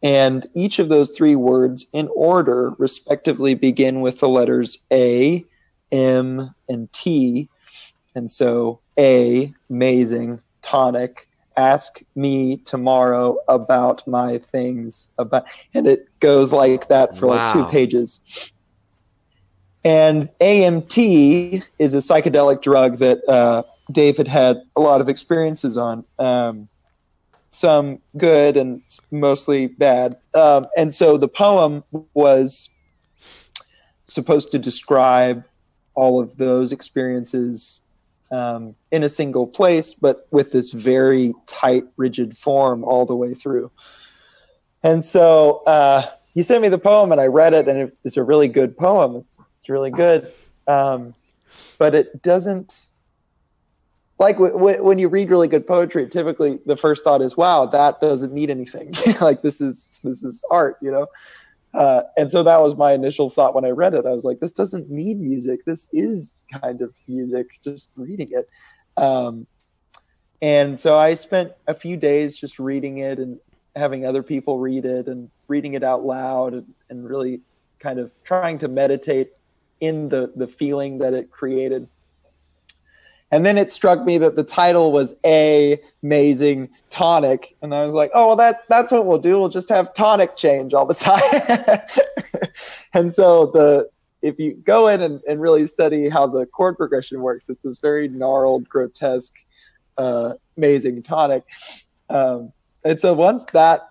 Speaker 6: and each of those 3 words in order respectively begin with the letters A, M, and T. And so A, amazing, tonic, ask me tomorrow about my things, and it goes like that for like 2 pages. And AMT is a psychedelic drug that Dave had a lot of experiences on, some good and mostly bad. And so the poem was supposed to describe all of those experiences in a single place, but with this very tight, rigid form all the way through. And so he sent me the poem, and I read it, and it's a really good poem. It's really good. But it doesn't, like when you read really good poetry, typically the first thought is, wow, that doesn't need anything. Like this is art, you know? And so that was my initial thought when I read it. I was like, this doesn't need music. This is kind of music, just reading it. And so I spent a few days just reading it and having other people read it and reading it out loud and really kind of trying to meditate in the feeling that it created. And then it struck me that the title was A Amazing Tonic. And I was like, oh, well, that's what we'll do. We'll just have tonic change all the time. And so if you go in and really study how the chord progression works, it's this very gnarled, grotesque, amazing tonic. And so once that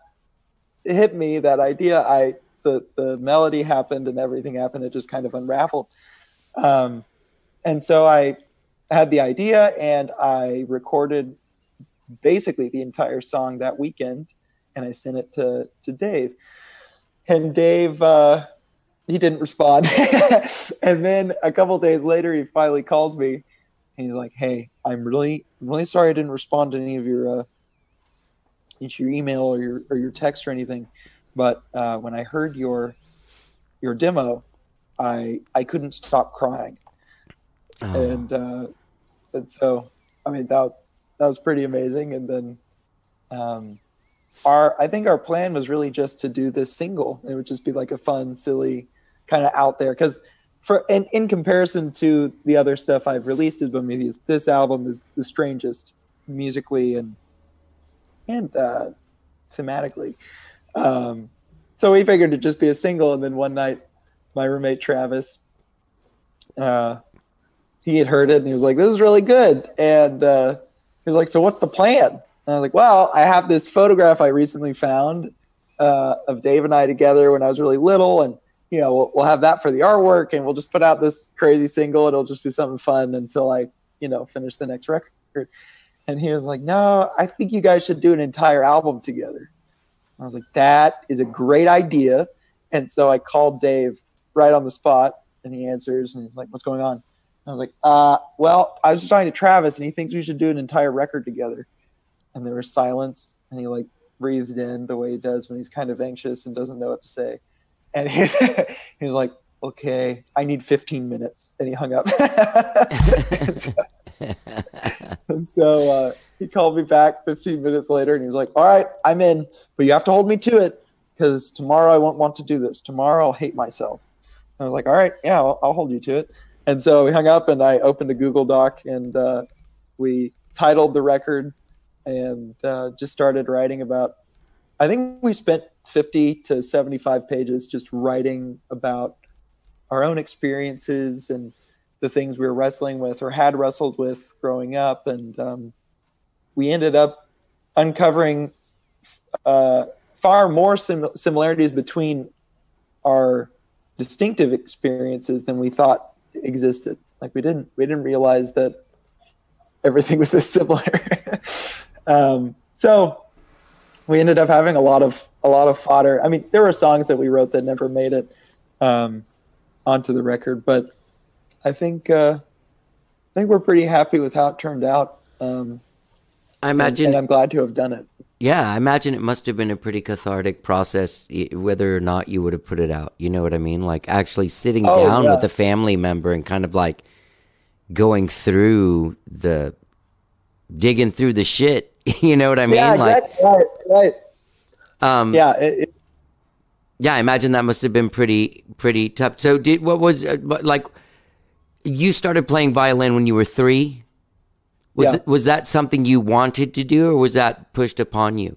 Speaker 6: hit me, that idea, the melody happened and everything happened. It just kind of unraveled. And so I had the idea, and I recorded basically the entire song that weekend, and I sent it to Dave. And Dave, he didn't respond. And then a couple days later, he finally calls me, and he's like, "Hey, I'm really sorry I didn't respond to any of your email or your text or anything. But when I heard your demo, I couldn't stop crying." Oh. And so, I mean, that was pretty amazing. And then I think our plan was really just to do this single. It would just be like a fun, silly, kind of out there. Because in comparison to the other stuff I've released as Bomethius, this album is the strangest musically and thematically. So we figured it'd just be a single. And then one night, my roommate Travis, he had heard it and he was like, "This is really good." And he was like, "So what's the plan?" And I was like, well, I have this photograph I recently found of Dave and I together when I was really little, and we'll have that for the artwork, and we'll just put out this crazy single. It'll just be something fun until I finish the next record. And he was like, no, I think you guys should do an entire album together. I was like, that is a great idea. And so I called Dave right on the spot, and he answers, and he's like, what's going on? I was like, well, I was just talking to Travis, and he thinks we should do an entire record together. And there was silence, and he like breathed in the way he does when he's kind of anxious and doesn't know what to say. And he was like, okay, I need 15 minutes. And he hung up. and so he called me back 15 minutes later, and he was like, all right, I'm in, but you have to hold me to it, because tomorrow I won't want to do this. Tomorrow I'll hate myself. And I was like, all right, yeah, I'll hold you to it. And so we hung up, and I opened a Google Doc, and we titled the record, and just started writing about, I think we spent 50 to 75 pages just writing about our own experiences and the things we were wrestling with or had wrestled with growing up. And we ended up uncovering far more similarities between our distinctive experiences than we thought existed. Like we didn't realize that everything was this similar. So we ended up having a lot of fodder. I mean, there were songs that we wrote that never made it onto the record, but I think we're pretty happy with how it turned out.
Speaker 1: I imagine,
Speaker 6: and I'm glad to have done it.
Speaker 1: Yeah, I imagine it must have been a pretty cathartic process, whether or not you would have put it out. You know what I mean? Like actually sitting down with a family member and kind of like going through digging through the shit. You know what I mean?
Speaker 6: Yeah, exactly. Right.
Speaker 1: Yeah, I imagine that must have been pretty tough. So you started playing violin when you were 3? Was that something you wanted to do, or was that pushed upon you?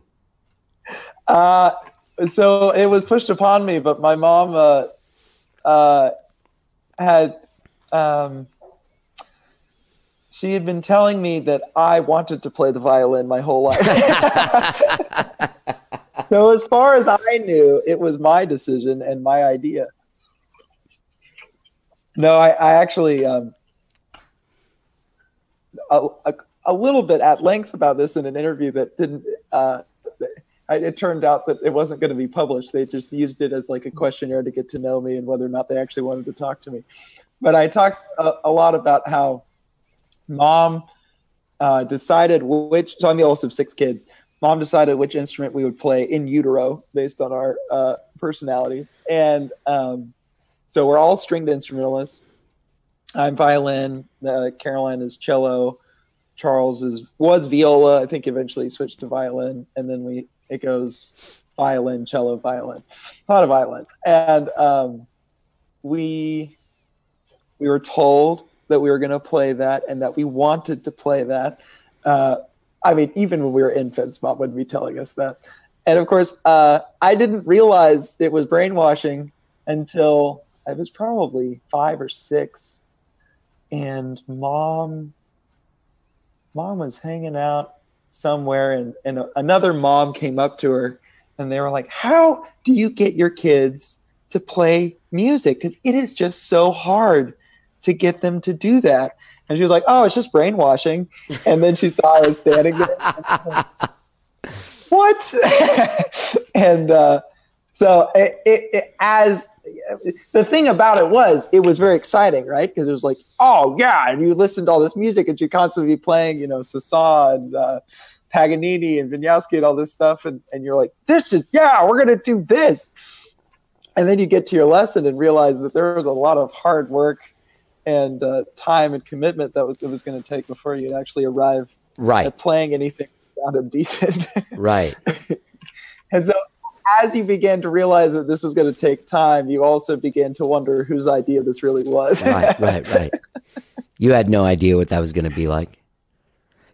Speaker 6: So it was pushed upon me, but my mom she had been telling me that I wanted to play the violin my whole life. So as far as I knew, it was my decision and my idea. No, I actually a little bit at length about this in an interview that didn't. It turned out that it wasn't going to be published. They just used it as like a questionnaire to get to know me and whether or not they actually wanted to talk to me. But I talked a lot about how Mom decided so I'm the oldest of 6 kids. Mom decided which instrument we would play in utero based on our personalities. And so we're all stringed instrumentalists. I'm violin. Caroline is cello. Charles was viola. I think eventually he switched to violin. And then it goes violin, cello, violin. A lot of violins. And we were told that we were going to play that and that we wanted to play that. I mean, even when we were infants, Mom would be telling us that. And of course, I didn't realize it was brainwashing until I was probably 5 or 6. And Mom was hanging out somewhere, and another mom came up to her, and they were like, how do you get your kids to play music? Because it is just so hard to get them to do that. And she was like, oh, it's just brainwashing. And then she saw I was standing there. What? And so as the thing about it was very exciting, right? Because it was like, oh yeah, and you listen to all this music, and you constantly be playing, Sasa and Paganini and Vinyavsky and all this stuff, and you're like, we're gonna do this. And then you get to your lesson and realize that there was a lot of hard work and time and commitment that it was going to take before you'd actually arrive at playing anything that sounded decent. Right. And so as you began to realize that this was going to take time, you also began to wonder whose idea this really was. Right.
Speaker 1: You had no idea what that was going to be like.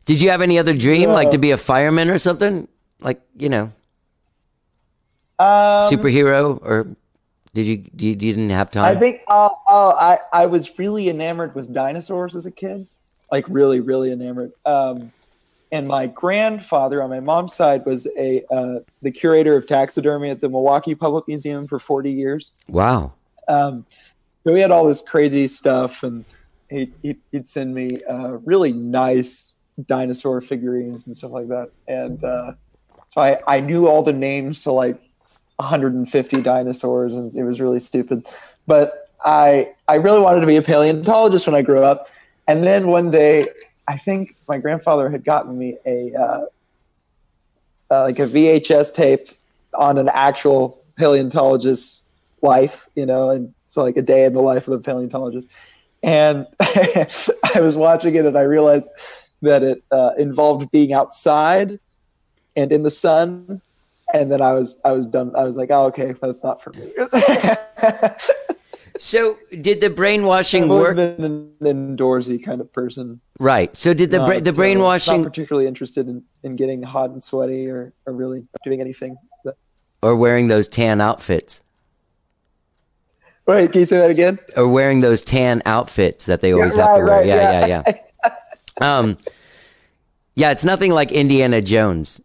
Speaker 1: Did you have any other dream, like to be a fireman or something? Like, superhero, or you didn't have time?
Speaker 6: I think I was really enamored with dinosaurs as a kid, like really, really enamored. And my grandfather on my mom's side was the curator of taxidermy at the Milwaukee Public Museum for 40 years.
Speaker 1: Wow.
Speaker 6: So we had all this crazy stuff, and he'd send me really nice dinosaur figurines and stuff like that. And so I knew all the names to like 150 dinosaurs, and it was really stupid. But I really wanted to be a paleontologist when I grew up. And then one day, I think my grandfather had gotten me like a VHS tape on an actual paleontologist's life, and so like a day in the life of a paleontologist. And I was watching it, and I realized that it involved being outside and in the sun. And then I was done. I was like, oh, okay, that's not for me.
Speaker 1: So did the brainwashing
Speaker 6: I've
Speaker 1: work?
Speaker 6: always been an indoorsy kind of person.
Speaker 1: Right. So did the brainwashing,
Speaker 6: not particularly interested in getting hot and sweaty or really doing anything.
Speaker 1: or wearing those tan outfits?
Speaker 6: Wait, can you say that again?
Speaker 1: Or wearing those tan outfits that they always have to wear.
Speaker 6: Right,
Speaker 1: Yeah. Yeah, it's nothing like Indiana Jones.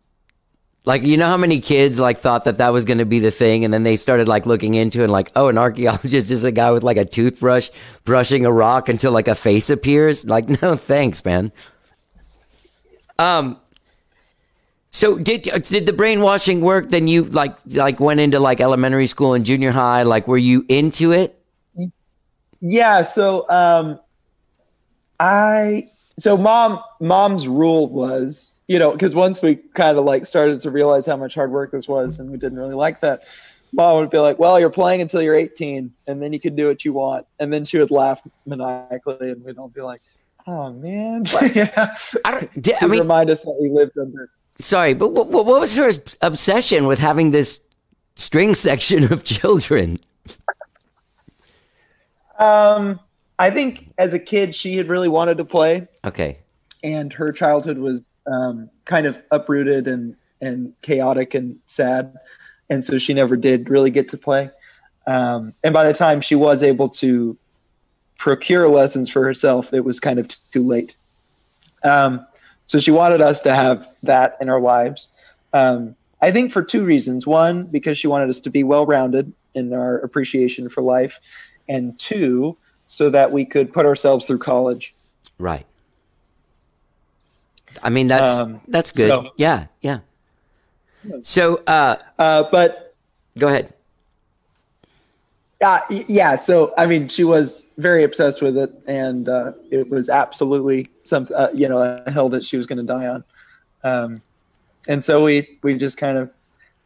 Speaker 1: Like, you know how many kids like thought that was going to be the thing, and then they started like looking into it and like, oh, an archaeologist is a guy with like a toothbrush brushing a rock until like a face appears. Like, no, thanks, man. So did the brainwashing work? Then you like went into like elementary school and junior high. Like, were you into it?
Speaker 6: Yeah. So mom's rule was, because once we kind of like started to realize how much hard work this was, and we didn't really like that, mom would be like, well, you're playing until you're 18, and then you can do what you want. And then she would laugh maniacally, and we'd all be like, oh man. Yeah.
Speaker 1: I mean,
Speaker 6: remind us that we lived under.
Speaker 1: Sorry, but what was her obsession with having this string section of children?
Speaker 6: I think as a kid, she had really wanted to play.
Speaker 1: Okay.
Speaker 6: And her childhood was kind of uprooted and chaotic and sad. And so she never did really get to play. And by the time she was able to procure lessons for herself, it was kind of too late. So she wanted us to have that in our lives. I think for two reasons. One, because she wanted us to be well-rounded in our appreciation for life. And two, so that we could put ourselves through college.
Speaker 1: Right. I mean, that's good.
Speaker 6: So,
Speaker 1: yeah. So,
Speaker 6: but
Speaker 1: go ahead.
Speaker 6: Yeah. So, I mean, she was very obsessed with it, and it was absolutely a hill that she was going to die on. And so we just kind of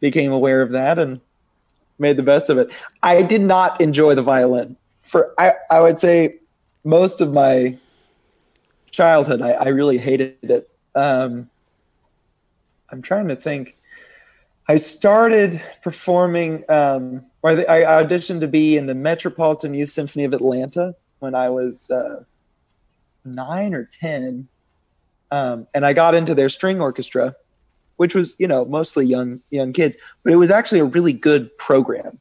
Speaker 6: became aware of that and made the best of it. I did not enjoy the violin. I would say most of my childhood, I really hated it. I'm trying to think. I started performing, I auditioned to be in the Metropolitan Youth Symphony of Atlanta when I was 9 or 10. And I got into their string orchestra, which was, mostly young kids, but it was actually a really good program.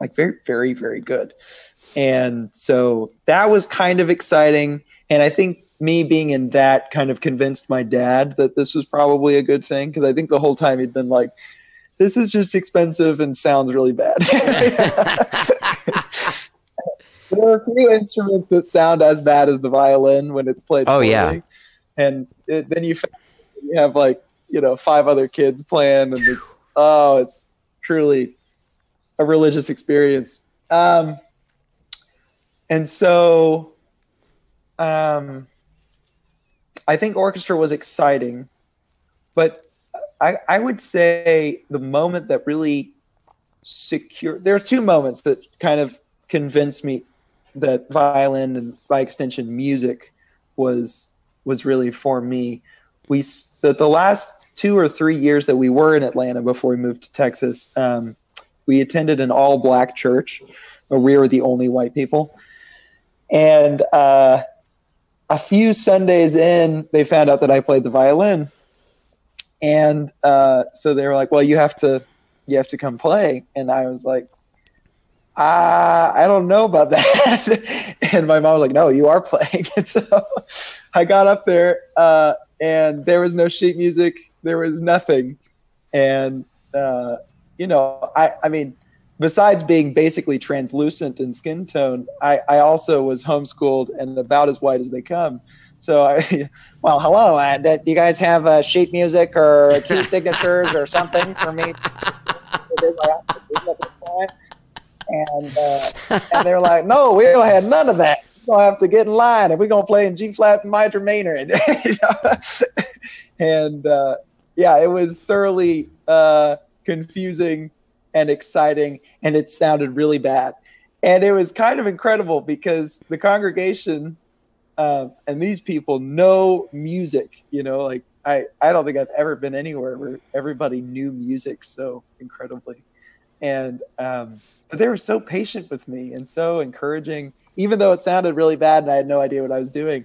Speaker 6: Like very, very, very good. And so that was kind of exciting. And I think me being in that kind of convinced my dad that this was probably a good thing. Cause I think the whole time he'd been like, this is just expensive and sounds really bad. There are a few instruments that sound as bad as the violin when it's played.
Speaker 1: Oh,
Speaker 6: poorly.
Speaker 1: yeah.
Speaker 6: And then you have like, 5 other kids playing, and it's truly a religious experience. And so I think orchestra was exciting, but I would say the moment that really there are 2 moments that kind of convinced me that violin and by extension music was really for me. The last 2 or 3 years that we were in Atlanta before we moved to Texas, we attended an all-black church where we were the only white people. And a few Sundays in, they found out that I played the violin. And so they were like, well, you have to come play. And I was like, I don't know about that. And my mom was like, no, you are playing. And so I got up there and there was no sheet music. There was nothing. And, I mean, besides being basically translucent in skin tone, I also was homeschooled and about as white as they come. So well, hello, do you guys have sheet music or key signatures or something for me at this time? And they're like, no, we don't have none of that. You're gonna have to get in line, and we're gonna play in G flat major minor. And it was thoroughly confusing and exciting, and it sounded really bad. And it was kind of incredible because the congregation and these people know music. Like I don't think I've ever been anywhere where everybody knew music so incredibly. And but they were so patient with me and so encouraging, even though it sounded really bad and I had no idea what I was doing.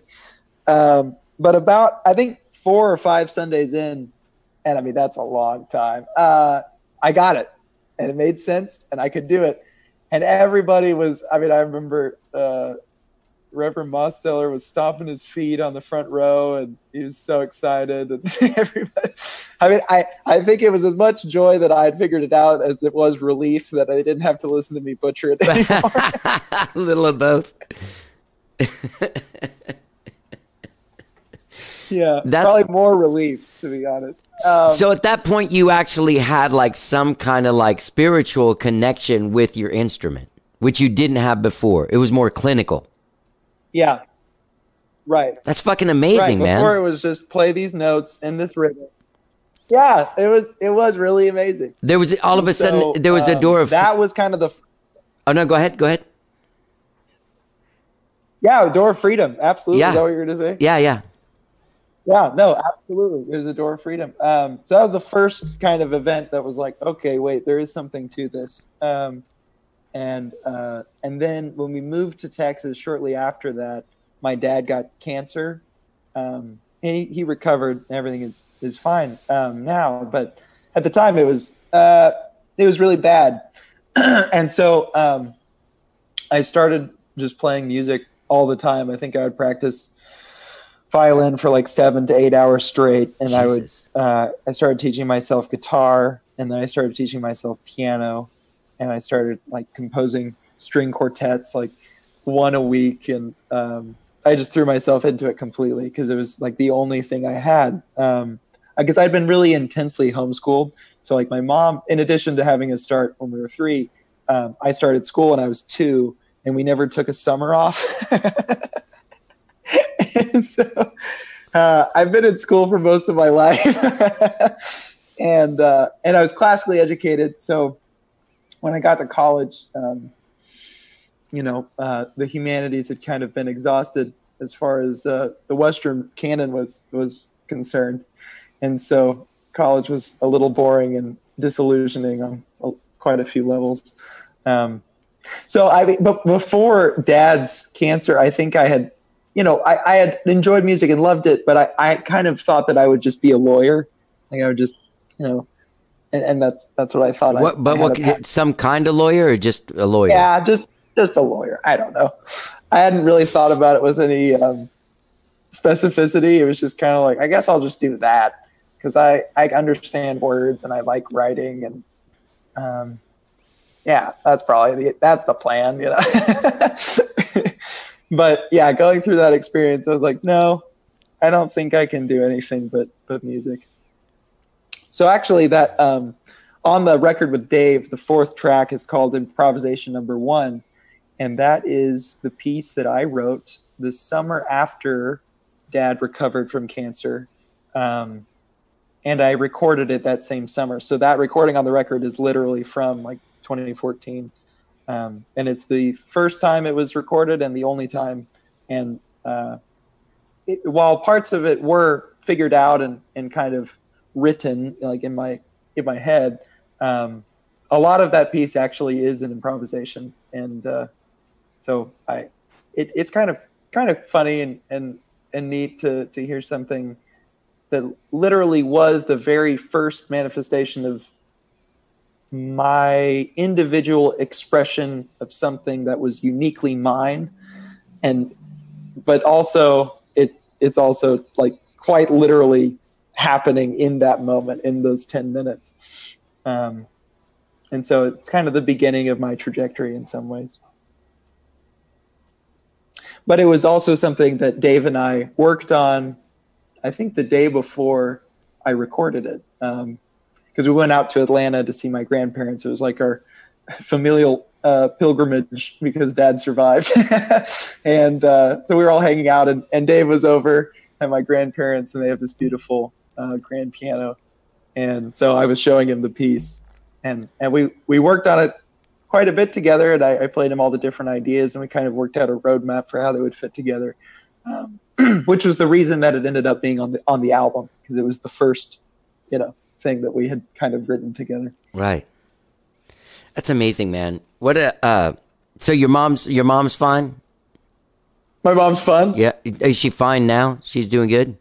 Speaker 6: But about, I think, 4 or 5 Sundays in, and I mean, that's a long time, I got it. And it made sense, and I could do it. And everybody was, I mean, I remember Reverend Mosteller was stomping his feet on the front row, and he was so excited. And everybody, I mean, I think it was as much joy that I had figured it out as it was relief that I didn't have to listen to me butcher it anymore.
Speaker 1: A little of both.
Speaker 6: Yeah,
Speaker 1: that's
Speaker 6: probably more relief, to be honest.
Speaker 1: So at that point, you actually had like some kind of like spiritual connection with your instrument, which you didn't have before. It was more clinical.
Speaker 6: Yeah, right.
Speaker 1: That's fucking amazing, man.
Speaker 6: Before it was just play these notes in this rhythm. Yeah, it was really amazing.
Speaker 1: There was all of a sudden there was a door of
Speaker 6: that was kind of the.
Speaker 1: Oh no, go ahead.
Speaker 6: Yeah, a door of freedom. Absolutely.
Speaker 1: Yeah.
Speaker 6: Is that what you were going to say?
Speaker 1: Yeah.
Speaker 6: Yeah, no, absolutely. There's a door of freedom. So that was the first kind of event that was like, okay, wait, there is something to this. And then when we moved to Texas shortly after that, my dad got cancer, and he recovered. And everything is fine now, but at the time it was really bad. And so I started just playing music all the time. I think I would practice violin for like 7 to 8 hours straight, and Jesus. I started teaching myself guitar, and then I started teaching myself piano, and I started like composing string quartets, like one a week, and I just threw myself into it completely because it was like the only thing I had. Because I'd been really intensely homeschooled, so like my mom, in addition to having us start when we were 3, I started school when I was 2, and we never took a summer off. And so I've been in school for most of my life, and I was classically educated. So when I got to college, the humanities had kind of been exhausted as far as the Western canon was concerned, and so college was a little boring and disillusioning on quite a few levels. But before Dad's cancer, I think I had. I had enjoyed music and loved it, but I kind of thought that I would just be a lawyer. Like I would just, and that's what I thought.
Speaker 1: Some kind of lawyer or just a lawyer?
Speaker 6: Yeah, just a lawyer. I don't know. I hadn't really thought about it with any specificity. It was just kind of like, I guess I'll just do that because I understand words and I like writing, and that's probably that's the plan, But yeah, going through that experience, I was like, no, I don't think I can do anything but music. So actually that on the record with Dave, the 4th track is called Improvisation Number 1. And that is the piece that I wrote the summer after Dad recovered from cancer. And I recorded it that same summer. So that recording on the record is literally from like 2014. And it's the first time it was recorded and the only time. And while parts of it were figured out and kind of written like in my head, a lot of that piece actually is an improvisation. And so it's kind of funny and neat to hear something that literally was the very first manifestation of my individual expression of something that was uniquely mine, but also it's also like quite literally happening in that moment, in those 10 minutes. And so it's kind of the beginning of my trajectory in some ways. But it was also something that Dave and I worked on, I think the day before I recorded it. Because we went out to Atlanta to see my grandparents. It was like our familial pilgrimage because Dad survived. And so we were all hanging out, and Dave was over at my grandparents, and they have this beautiful grand piano. And so I was showing him the piece. And we worked on it quite a bit together, and I played him all the different ideas, and we kind of worked out a roadmap for how they would fit together, which was the reason that it ended up being on the album, because it was the first, thing that we had kind of written together.
Speaker 1: Right. That's amazing, man. So your mom's fine?
Speaker 6: My mom's fine?
Speaker 1: Yeah. Is she fine now? She's doing good?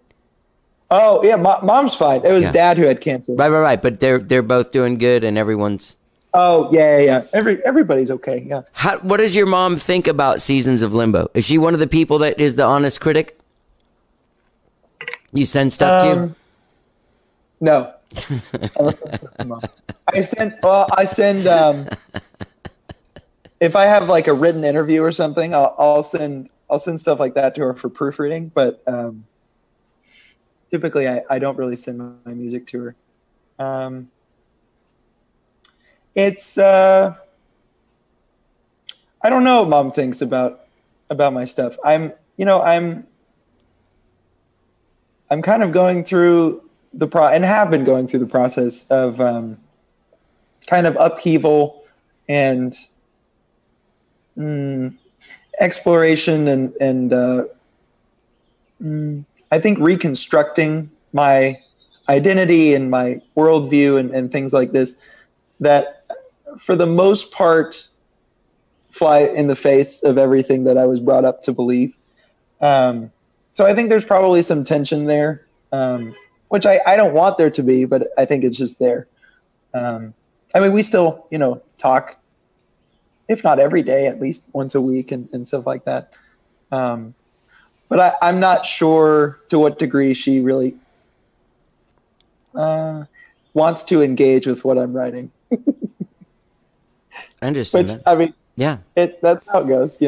Speaker 6: Oh, yeah, mom's fine. It was Dad who had cancer.
Speaker 1: Right. But they're both doing good, and everyone's...
Speaker 6: Oh, yeah. Everybody's okay, yeah.
Speaker 1: What does your mom think about Seasons of Limbo? Is she one of the people that is the honest critic? You send stuff to?
Speaker 6: No. I send if I have like a written interview or something, I'll send stuff like that to her for proofreading, but typically I don't really send my music to her. It's I don't know what Mom thinks about my stuff. I'm kind of going through and have been going through the process of kind of upheaval and exploration and I think reconstructing my identity and my worldview and things like this that for the most part fly in the face of everything that I was brought up to believe. So I think there's probably some tension there, which I don't want there to be, but I think it's just there. I mean, we still, talk, if not every day, at least once a week and stuff like that. But I'm not sure to what degree she really wants to engage with what I'm writing.
Speaker 1: I understand
Speaker 6: Which,
Speaker 1: that.
Speaker 6: I mean,
Speaker 1: yeah,
Speaker 6: that's how it goes,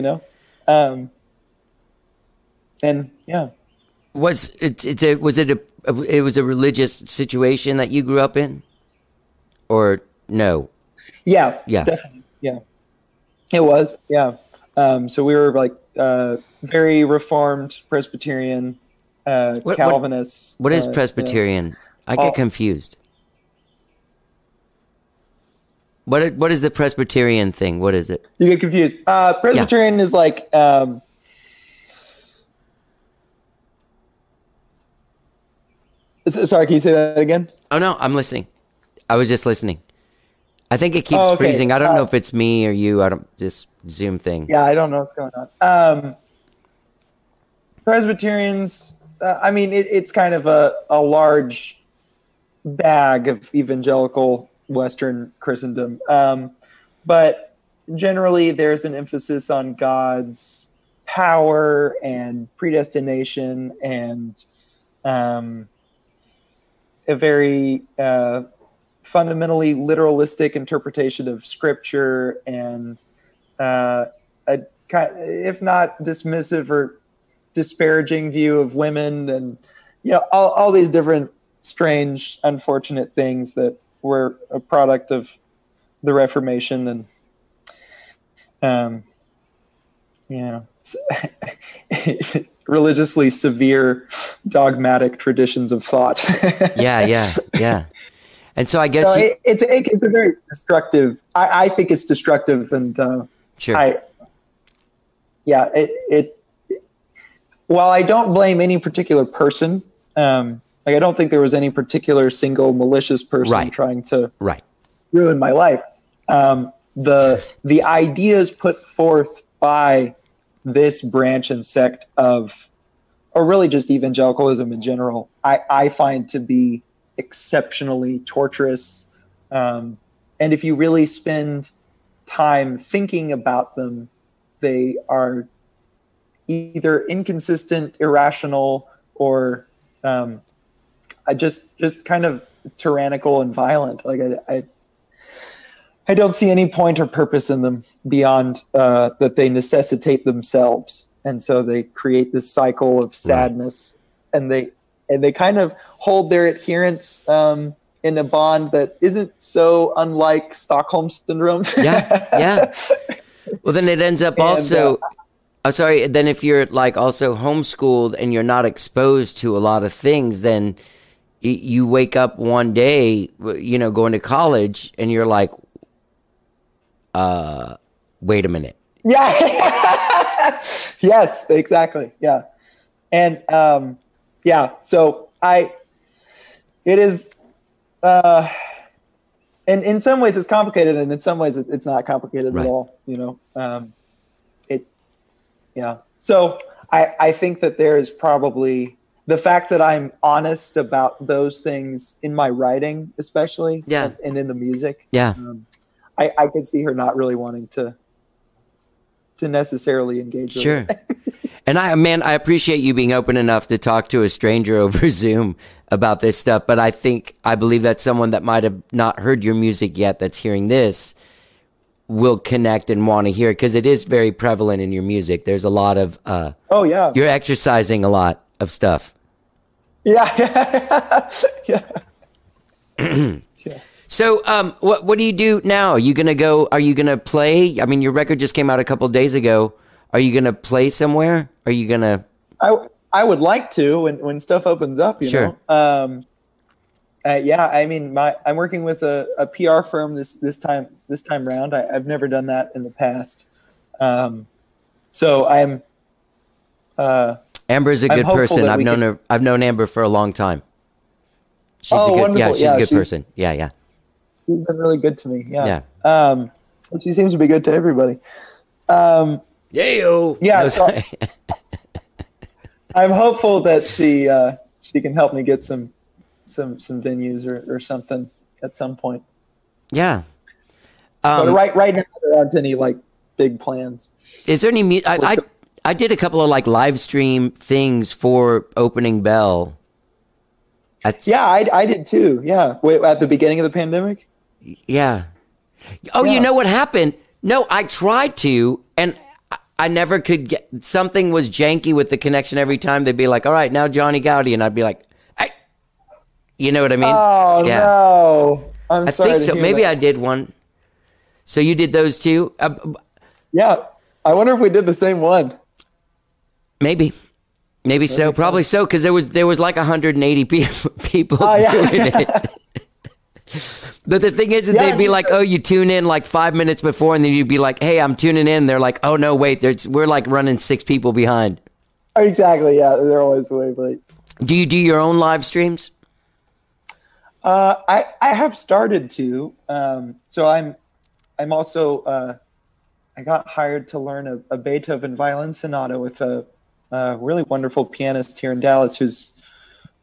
Speaker 6: and yeah.
Speaker 1: Was it a religious situation that you grew up in, or no?
Speaker 6: Yeah,
Speaker 1: Yeah,
Speaker 6: definitely. Yeah, it was. Yeah. So we were like very Reformed Presbyterian, Calvinists.
Speaker 1: What is Presbyterian? I get confused. What is the Presbyterian thing? What is it?
Speaker 6: You get confused. Presbyterian is like sorry, can you say that again?
Speaker 1: Oh no, I'm listening. I was just listening. I think it keeps freezing. I don't know if it's me or you. This Zoom thing.
Speaker 6: Yeah, I don't know what's going on. Presbyterians. I mean, it's kind of a large bag of evangelical Western Christendom, but generally there's an emphasis on God's power and predestination and a very fundamentally literalistic interpretation of Scripture and if not dismissive or disparaging view of women and all these different strange, unfortunate things that were a product of the Reformation and religiously severe dogmatic traditions of thought.
Speaker 1: yeah. And so I guess
Speaker 6: it's a very destructive. I think it's destructive, and
Speaker 1: sure.
Speaker 6: While I don't blame any particular person, I don't think there was any particular single malicious person trying to ruin my life. The ideas put forth by this branch and sect of, or really just evangelicalism in general, I find to be exceptionally torturous. And if you really spend time thinking about them, they are either inconsistent, irrational, or I just kind of tyrannical and violent. Like I don't see any point or purpose in them beyond that they necessitate themselves, and so they create this cycle of sadness, and they kind of hold their adherents in a bond that isn't so unlike Stockholm syndrome.
Speaker 1: Yeah. Well, then it ends up also. I'm sorry. Then if you're like also homeschooled and you're not exposed to a lot of things, then you wake up one day, going to college, and you're like, wait a minute.
Speaker 6: Yeah. Yes, exactly. Yeah. And, so it is, and in some ways it's complicated, and in some ways it's not complicated at all, So I think that there is probably the fact that I'm honest about those things in my writing, especially, and in the music.
Speaker 1: Yeah.
Speaker 6: I could see her not really wanting to necessarily engage with it.
Speaker 1: And I appreciate you being open enough to talk to a stranger over Zoom about this stuff. But I believe that someone that might have not heard your music yet, that's hearing this, will connect and want to hear it, because it is very prevalent in your music. There's a lot of you're exercising a lot of stuff.
Speaker 6: Yeah.
Speaker 1: So what do you do now? Are you gonna play? I mean, your record just came out a couple of days ago. Are you gonna play somewhere? Are you gonna
Speaker 6: I would like to when stuff opens up, you know. I mean, I'm working with a PR firm this time round. I've never done that in the past. So I'm.
Speaker 1: Amber's a good person. I've known Amber for a long time. She's
Speaker 6: wonderful.
Speaker 1: She's a good person. Yeah.
Speaker 6: She's been really good to me. Yeah. She seems to be good to everybody.
Speaker 1: Yeah.
Speaker 6: So I'm hopeful that she can help me get some venues or something at some point.
Speaker 1: Yeah.
Speaker 6: But right now there aren't any like big plans.
Speaker 1: Is there any I did a couple of like live stream things for opening Belle.
Speaker 6: I did too. Yeah. Wait, at the beginning of the pandemic?
Speaker 1: Yeah. Oh, you know what happened? No, I tried to, and I never could get, something was janky with the connection every time. They'd be like, all right, now Johnny Goudie. And I'd be like, hey. You know what I mean?
Speaker 6: Oh, no. I
Speaker 1: think so. Maybe I did one. So you did those too?
Speaker 6: Yeah. I wonder if we did the same one.
Speaker 1: Maybe so. Probably so, because there was like 180 people doing it. But the thing is that they'd be like, oh, you tune in like 5 minutes before, and then you'd be like, hey, I'm tuning in. And they're like, oh, no, wait, we're like running 6 people behind.
Speaker 6: Exactly, yeah. They're always way late.
Speaker 1: Do you do your own live streams?
Speaker 6: I have started to. So I'm also, I got hired to learn a Beethoven violin sonata with a really wonderful pianist here in Dallas I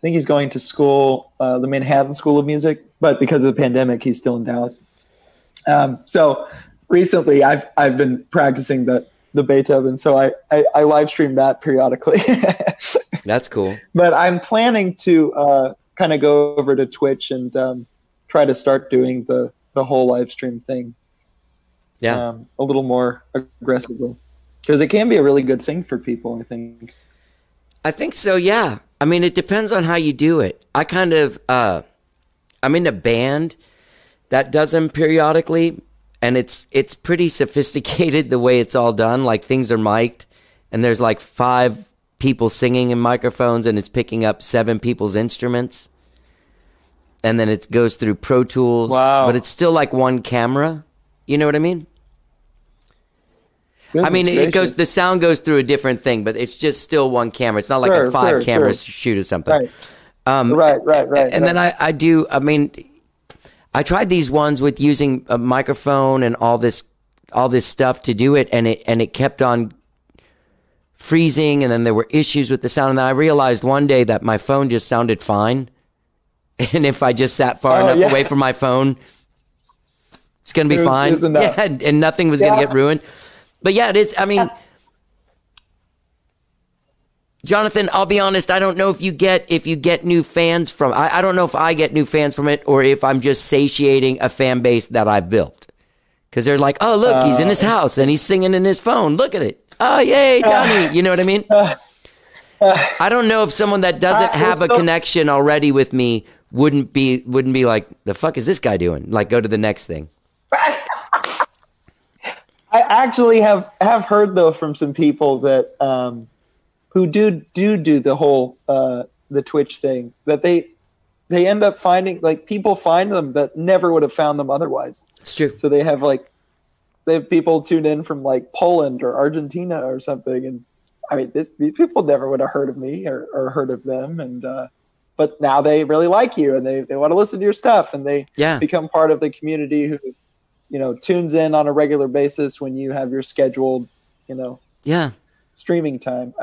Speaker 6: think he's going to school, the Manhattan School of Music, but because of the pandemic, he's still in Dallas. So recently I've been practicing the Beethoven, so I live stream that periodically.
Speaker 1: That's cool.
Speaker 6: But I'm planning to kind of go over to Twitch and try to start doing the whole live stream thing. Yeah. A little more aggressively. Because it can be a really good thing for people, I think.
Speaker 1: I think so, yeah. I mean, it depends on how you do it. I kind of, I'm in a band that does them periodically, and it's pretty sophisticated the way it's all done. Like, things are mic'd, and there's like 5 people singing in microphones, and it's picking up 7 people's instruments. And then it goes through Pro Tools.
Speaker 6: Wow.
Speaker 1: But it's still like one camera. You know what I mean?
Speaker 6: Goodness
Speaker 1: I mean,
Speaker 6: gracious.
Speaker 1: the sound goes through a different thing, but it's just still one camera. It's not like a 5 camera shoot or something.
Speaker 6: Right.
Speaker 1: And then I tried these ones with using a microphone and all this stuff to do it, and it kept on freezing, and then there were issues with the sound. And then I realized one day that my phone just sounded fine, and if I just sat far enough away from my phone, it's gonna be fine. And nothing was gonna get ruined. But yeah, it is. I mean, Jonathan, I'll be honest. I don't know if you get new fans from. I don't know if I get new fans from it, or if I'm just satiating a fan base that I've built. Because they're like, oh look, he's in his house and he's singing in his phone. Look at it. Oh yay, Johnny. You know what I mean? I don't know if someone that doesn't have a connection already with me wouldn't be like, the fuck is this guy doing? Like, go to the next thing.
Speaker 6: I actually have heard though from some people that who do the whole the Twitch thing, that they end up finding, like, people find them that never would have found them otherwise.
Speaker 1: It's true.
Speaker 6: So they have people tune in from like Poland or Argentina or something, and I mean these people never would have heard of me or heard of them, and but now they really like you and they want to listen to your stuff, and they become part of the community who, you know, tunes in on a regular basis when you have your scheduled, you know, streaming time.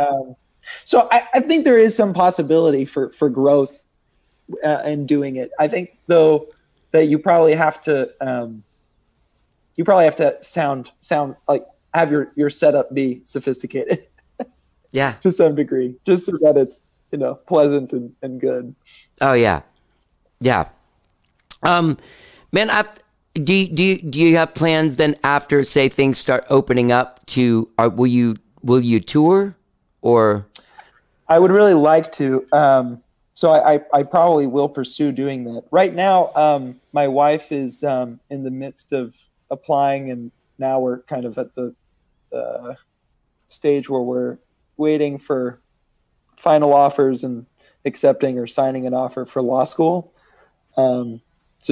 Speaker 6: So I think there is some possibility for growth in doing it. I think though that you probably have to sound like, have your setup be sophisticated. To some degree, just so that it's, you know, pleasant and good.
Speaker 1: Oh yeah. Man, do you have plans then after, say, things start opening up to, will you tour, or?
Speaker 6: I would really like to. So I probably will pursue doing that. Right now, my wife is in the midst of applying, and now we're kind of at the stage where we're waiting for final offers and accepting or signing an offer for law school. So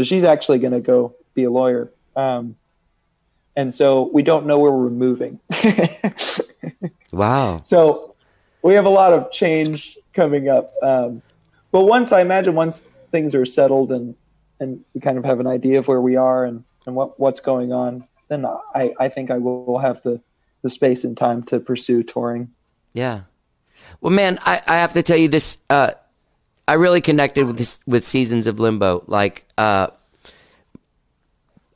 Speaker 6: she's actually going to go be a lawyer. And so we don't know where we're moving.
Speaker 1: Wow.
Speaker 6: So we have a lot of change coming up. But once things are settled and we kind of have an idea of where we are and what's going on, then I think I will have the space and time to pursue touring. Yeah.
Speaker 1: Well, man, I have to tell you this. I really connected with Seasons of Limbo. Like,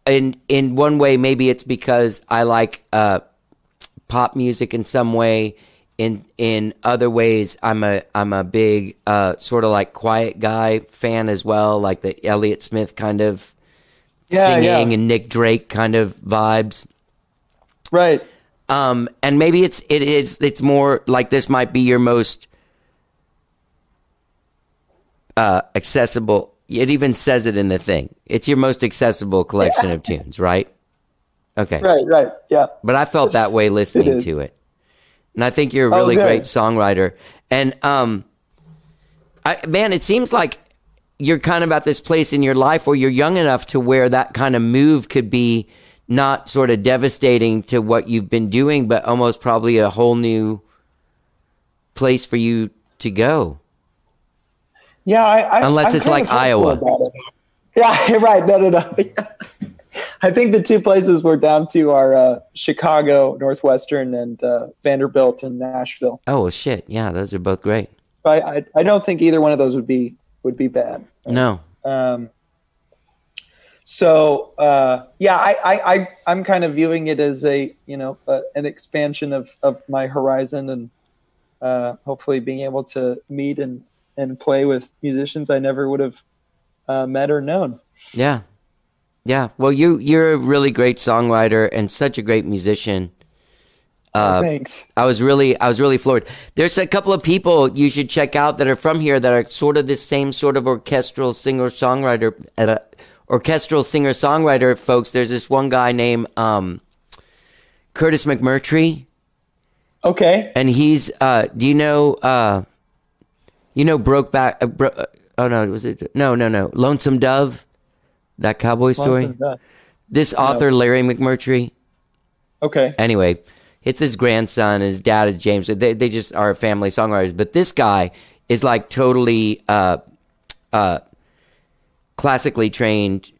Speaker 1: in one way, maybe it's because I like pop music in some way. In other ways, I'm a big sort of like quiet guy fan as well, like the Elliott Smith kind of singing and Nick Drake kind of vibes.
Speaker 6: Right.
Speaker 1: And maybe it's more like, this might be your most accessible. It even says it in the thing. It's your most accessible collection of tunes, right? Okay.
Speaker 6: Right. Yeah.
Speaker 1: But I felt that way listening to it. And I think you're a really great songwriter. And man, it seems like you're kind of at this place in your life where you're young enough to where that kind of move could be not sort of devastating to what you've been doing, but almost probably a whole new place for you to go.
Speaker 6: Yeah,
Speaker 1: unless it's like Iowa.
Speaker 6: Yeah, right. No. I think the two places we're down to are Chicago, Northwestern, and Vanderbilt and Nashville.
Speaker 1: Oh well, shit! Yeah, those are both great.
Speaker 6: I don't think either one of those would be bad.
Speaker 1: No.
Speaker 6: So I'm kind of viewing it as an expansion of my horizon, and hopefully being able to meet and play with musicians I never would have met or known.
Speaker 1: Yeah. Well, you're a really great songwriter and such a great musician.
Speaker 6: Thanks.
Speaker 1: I was really floored. There's a couple of people you should check out that are from here that are sort of the same sort of orchestral singer-songwriter folks. There's this one guy named Curtis McMurtry.
Speaker 6: Okay.
Speaker 1: And he's do you know Brokeback Lonesome Dove, that cowboy story? This author, Larry McMurtry.
Speaker 6: Okay.
Speaker 1: Anyway, it's his grandson. His dad is James. They just are family songwriters. But this guy is like totally classically trained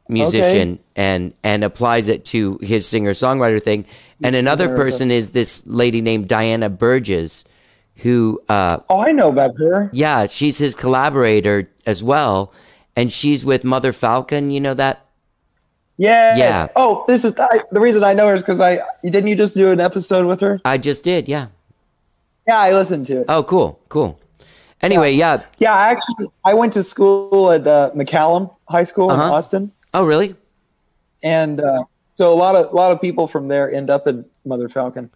Speaker 1: musician and applies it to his singer-songwriter thing. And another person is this lady named Diana Burgess, who
Speaker 6: I know about her.
Speaker 1: Yeah, she's his collaborator as well. And she's with Mother Falcon, you know that?
Speaker 6: Yes.
Speaker 1: Yeah.
Speaker 6: Oh, this is the reason I know her is because didn't you just do an episode with her?
Speaker 1: I just did, yeah.
Speaker 6: Yeah, I listened to it.
Speaker 1: Oh, cool. Anyway, yeah.
Speaker 6: Yeah, I went to school at McCallum High School in Austin,
Speaker 1: Oh, really?
Speaker 6: and so a lot of people from there end up in Mother Falcon.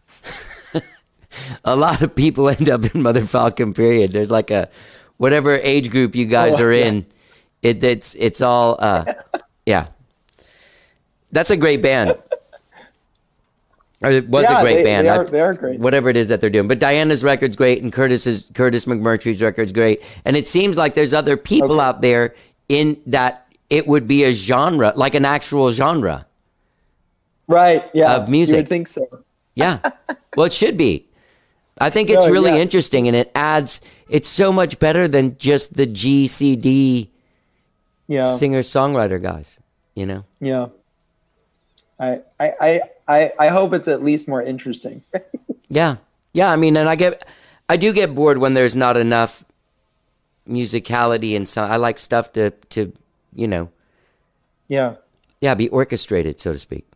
Speaker 1: A lot of people end up in Mother Falcon, period. There's like a whatever age group you guys are in. It's all yeah. That's a great band. Or it was a great band.
Speaker 6: They are great.
Speaker 1: Whatever it is that they're doing. But Diana's record's great, and Curtis McMurtry's record's great. And it seems like there's other people out there in that it would be a genre, like an actual genre.
Speaker 6: Right, yeah.
Speaker 1: Of music.
Speaker 6: You would think so.
Speaker 1: Yeah. Well, it should be. I think it's really interesting, and it's so much better than just the GCD singer-songwriter guys, you know?
Speaker 6: Yeah. I hope it's at least more interesting.
Speaker 1: Yeah. I mean, and I do get bored when there's not enough musicality and sound. I like stuff to you know.
Speaker 6: Yeah.
Speaker 1: Yeah, be orchestrated, so to speak.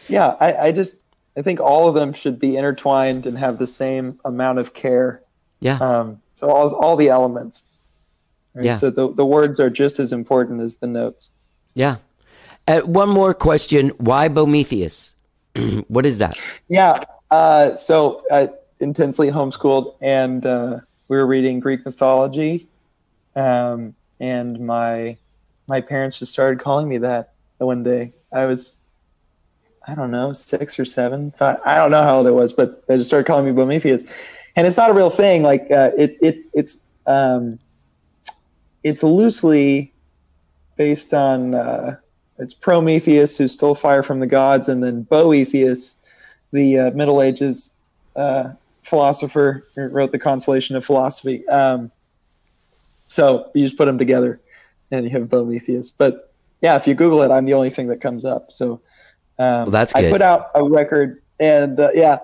Speaker 6: Yeah, I think all of them should be intertwined and have the same amount of care.
Speaker 1: Yeah.
Speaker 6: So all the elements. Right?
Speaker 1: Yeah.
Speaker 6: So the words are just as important as the notes.
Speaker 1: Yeah. One more question. Why Bomethius? What is that?
Speaker 6: Yeah. So intensely homeschooled, and we were reading Greek mythology, and my parents just started calling me that one day. I don't know, 6 or 7. 5, I don't know how old I was, but they just started calling me Bomethius. And it's not a real thing. Like it's loosely based on it's Prometheus, who stole fire from the gods, and then Boethius, the Middle Ages philosopher who wrote the Consolation of Philosophy. So you just put them together, and you have Bomethius. But yeah, if you Google it, I'm the only thing that comes up. So.
Speaker 1: Well, that's good.
Speaker 6: I put out a record, and I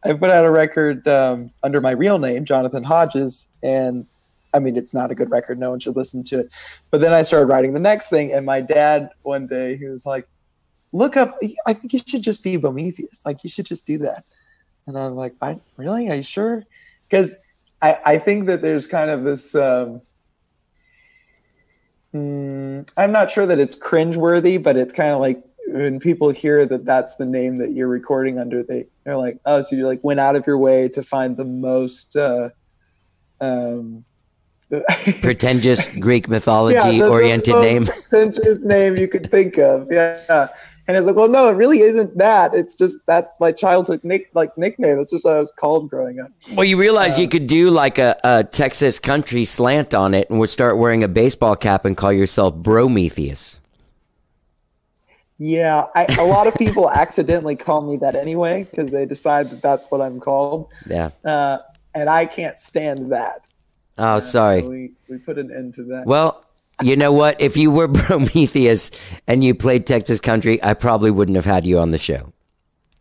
Speaker 6: put out a record under my real name, Jonathan Hodges, and I mean, it's not a good record. No one should listen to it. But then I started writing the next thing, and my dad one day, he was like, look up, I think you should just be Bomethius. Like, you should just do that. And I was like, really? Are you sure? Because I think that there's kind of this, I'm not sure that it's cringeworthy, but it's kind of like, when people hear that that's the name that you're recording under, they're like, oh, so you like went out of your way to find the most
Speaker 1: pretentious Greek mythology oriented name.
Speaker 6: Pretentious name you could think of. Yeah. And it's like, well, no, it really isn't that. It's just, that's my childhood nickname. That's just what I was called growing up.
Speaker 1: Well, you realize you could do like a Texas country slant on it and would start wearing a baseball cap and call yourself Bomethius.
Speaker 6: Yeah, a lot of people accidentally call me that anyway because they decide that that's what I'm called.
Speaker 1: Yeah.
Speaker 6: And I can't stand that.
Speaker 1: Oh, sorry.
Speaker 6: So we put an end to that.
Speaker 1: Well, you know what? If you were Bomethius and you played Texas country, I probably wouldn't have had you on the show.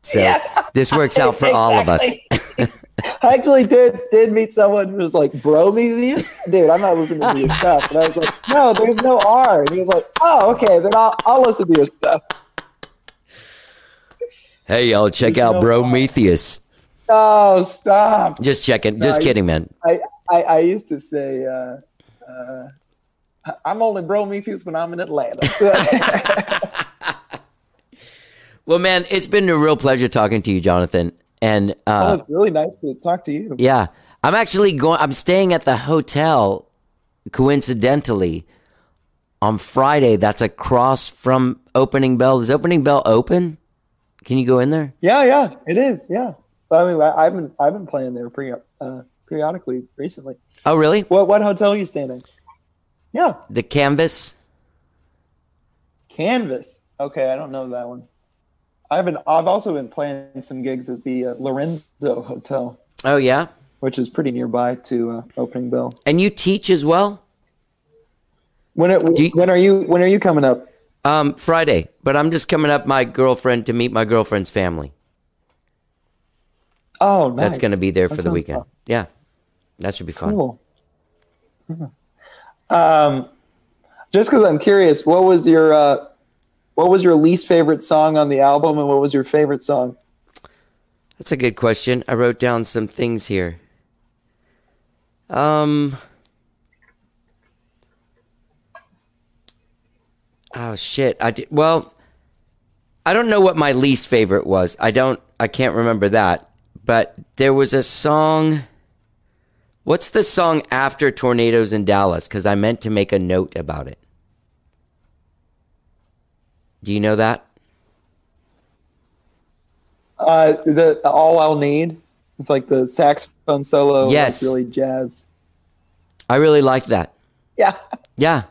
Speaker 1: So this works out for all of us.
Speaker 6: I actually did meet someone who was like, Bromethius? Dude, I'm not listening to your stuff. And I was like, no, there's no R. And he was like, oh, okay, then I'll listen to your stuff.
Speaker 1: Hey, y'all, check out Bomethius.
Speaker 6: Oh, stop.
Speaker 1: Just checking. Just kidding, man.
Speaker 6: I used to say, I'm only Bomethius when I'm in Atlanta.
Speaker 1: Well, man, it's been a real pleasure talking to you, Jonathan. And
Speaker 6: it's really nice to talk to you.
Speaker 1: Yeah. I'm staying at the hotel, coincidentally, on Friday. That's across from Opening Bell. Is Opening Bell open? Can you go in there?
Speaker 6: Yeah, it is. Yeah. But I mean, I've been playing there periodically recently.
Speaker 1: Oh, really?
Speaker 6: What hotel are you staying in? Yeah.
Speaker 1: The Canvas.
Speaker 6: Canvas. Okay, I don't know that one. I've also been playing some gigs at the Lorenzo Hotel.
Speaker 1: Oh, yeah?
Speaker 6: Which is pretty nearby to Opening Bell.
Speaker 1: And you teach as well?
Speaker 6: When are you coming up?
Speaker 1: Friday, but I'm just coming up to meet my girlfriend's family.
Speaker 6: Oh, nice.
Speaker 1: That's going to be there for the weekend. Fun. Yeah, that should be fun.
Speaker 6: Cool. Yeah. Just because I'm curious, what was your least favorite song on the album, and what was your favorite song?
Speaker 1: That's a good question. I wrote down some things here. Oh shit. Well, I don't know what my least favorite was. I can't remember that. But there was a song. What's the song after Tornadoes in Dallas? Because I meant to make a note about it. Do you know that?
Speaker 6: The All I'll Need. It's like the saxophone solo.
Speaker 1: Yes.
Speaker 6: Like really jazz.
Speaker 1: I really liked that.
Speaker 6: Yeah.
Speaker 1: Yeah.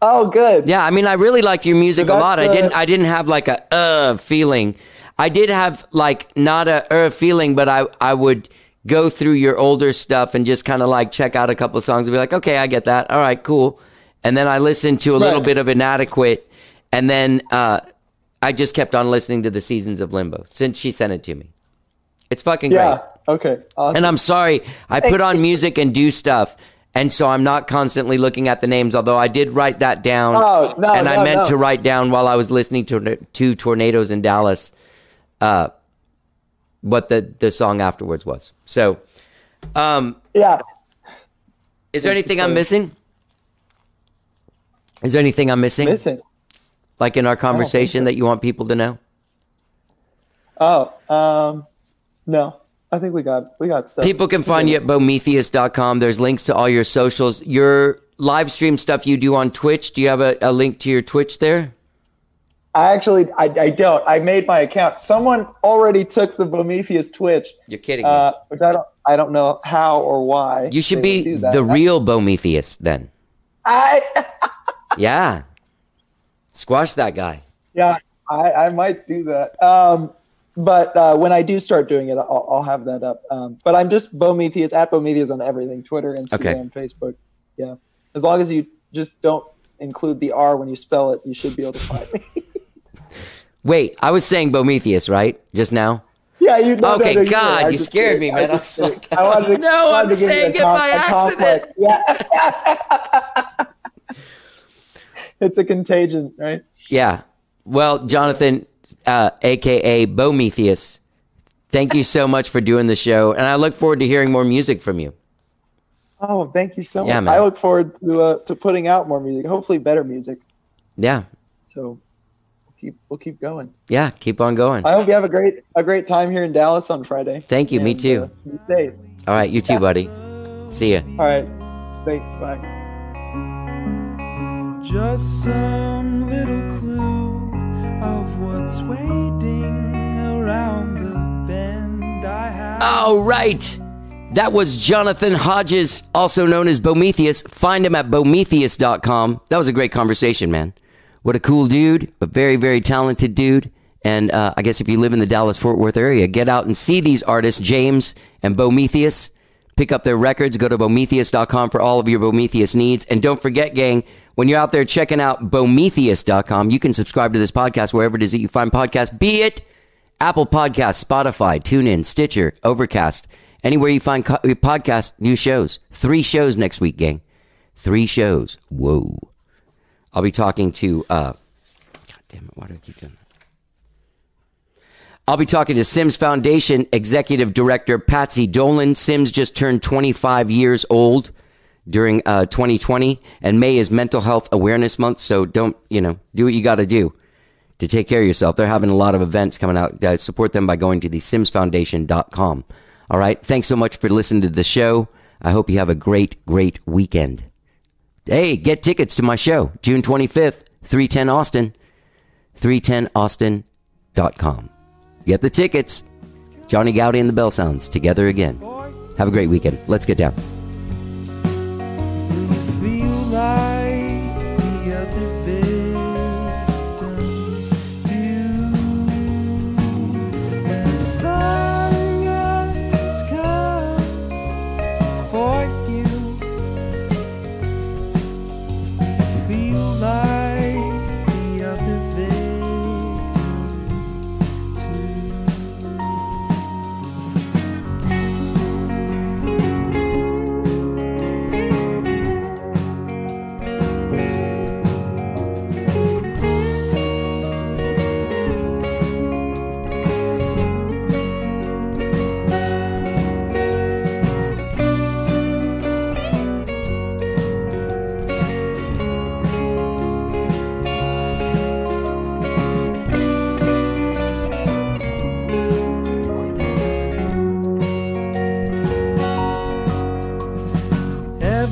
Speaker 6: Oh, good.
Speaker 1: Yeah, I mean, I really like your music a lot. I didn't have like a feeling. I did have like not a feeling, but I would go through your older stuff and just kind of like check out a couple of songs and be like, okay, I get that. All right, cool. And then I listened to a little bit of Inadequate, and then I just kept on listening to the Seasons of Limbo since she sent it to me. It's fucking great.
Speaker 6: Yeah. Okay. Awesome.
Speaker 1: And I'm sorry, I put on music and do stuff. And so I'm not constantly looking at the names, although I did write that down. I meant to write down while I was listening to Tornadoes in Dallas what the song afterwards was. So,
Speaker 6: yeah.
Speaker 1: Is there anything I'm missing? Is there anything I'm missing? Like in our conversation that you want people to know?
Speaker 6: No. I think we got stuff.
Speaker 1: People can find you at Bomethius.com. There's links to all your socials. Your live stream stuff you do on Twitch. Do you have a link to your Twitch there?
Speaker 6: I don't. I made my account. Someone already took the Bomethius Twitch.
Speaker 1: You're kidding me.
Speaker 6: Which I don't know how or why.
Speaker 1: You should be the real Bomethius then. Yeah. Squash that guy.
Speaker 6: Yeah, I might do that. But when I do start doing it, I'll have that up. But I'm just Bomethius, at Bomethius on everything, Twitter, Instagram, Facebook. Yeah. As long as you just don't include the R when you spell it, you should be able to find me.
Speaker 1: Wait, I was saying Bomethius, right? Just now?
Speaker 6: Yeah, you know.
Speaker 1: Okay,
Speaker 6: no,
Speaker 1: God, you scared me, man. I'm saying it by accident.
Speaker 6: Yeah. It's a contagion, right?
Speaker 1: Yeah. Well, Jonathan, a.k.a. Bomethius, thank you so much for doing the show, and I look forward to hearing more music from you.
Speaker 6: Oh, thank you so much.
Speaker 1: Man.
Speaker 6: I look forward to putting out more music, hopefully better music.
Speaker 1: Yeah.
Speaker 6: So we'll keep going.
Speaker 1: Yeah, keep on going.
Speaker 6: I hope you have a great time here in Dallas on Friday.
Speaker 1: Thank you. Me too.
Speaker 6: Be safe.
Speaker 1: All right, you too, buddy. See ya.
Speaker 6: All right. Thanks. Bye.
Speaker 2: Just some little clue of what's waiting around the bend. I have.
Speaker 1: All right. That was Jonathan Hodges, also known as Bomethius. Find him at Bomethius.com. That was a great conversation, man. What a cool dude. A very, very talented dude. And I guess if you live in the Dallas-Fort Worth area, get out and see these artists, James and Bomethius. Pick up their records. Go to Bomethius.com for all of your Bomethius needs. And don't forget, gang, when you're out there checking out Bomethius.com, you can subscribe to this podcast wherever it is that you find podcasts, be it Apple Podcasts, Spotify, TuneIn, Stitcher, Overcast, anywhere you find podcasts, new shows. 3 shows next week, gang. 3 shows. Whoa. I'll be talking to, God damn it, why do I keep doing that? I'll be talking to Sims Foundation Executive Director Patsy Dolan. Sims just turned 25 years old during 2020, and May is Mental Health Awareness Month, so don't, do what you got to do to take care of yourself. They're having a lot of events coming out. Support them by going to the simsfoundation.com. All right, thanks so much for listening to the show. I hope you have a great, great weekend. Hey, get tickets to my show, June 25th, 310 Austin, 310austin.com. Get the tickets. Johnny Goudie and the Belle Sounds together again. Have a great weekend. Let's get down.
Speaker 2: Feel like the other victims do. When the sun has come for you, feel like the other victims too.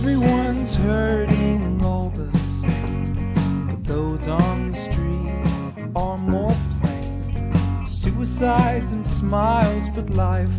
Speaker 2: Everyone's hurting all the same, but those on the street are more plain. Suicides and smiles, but life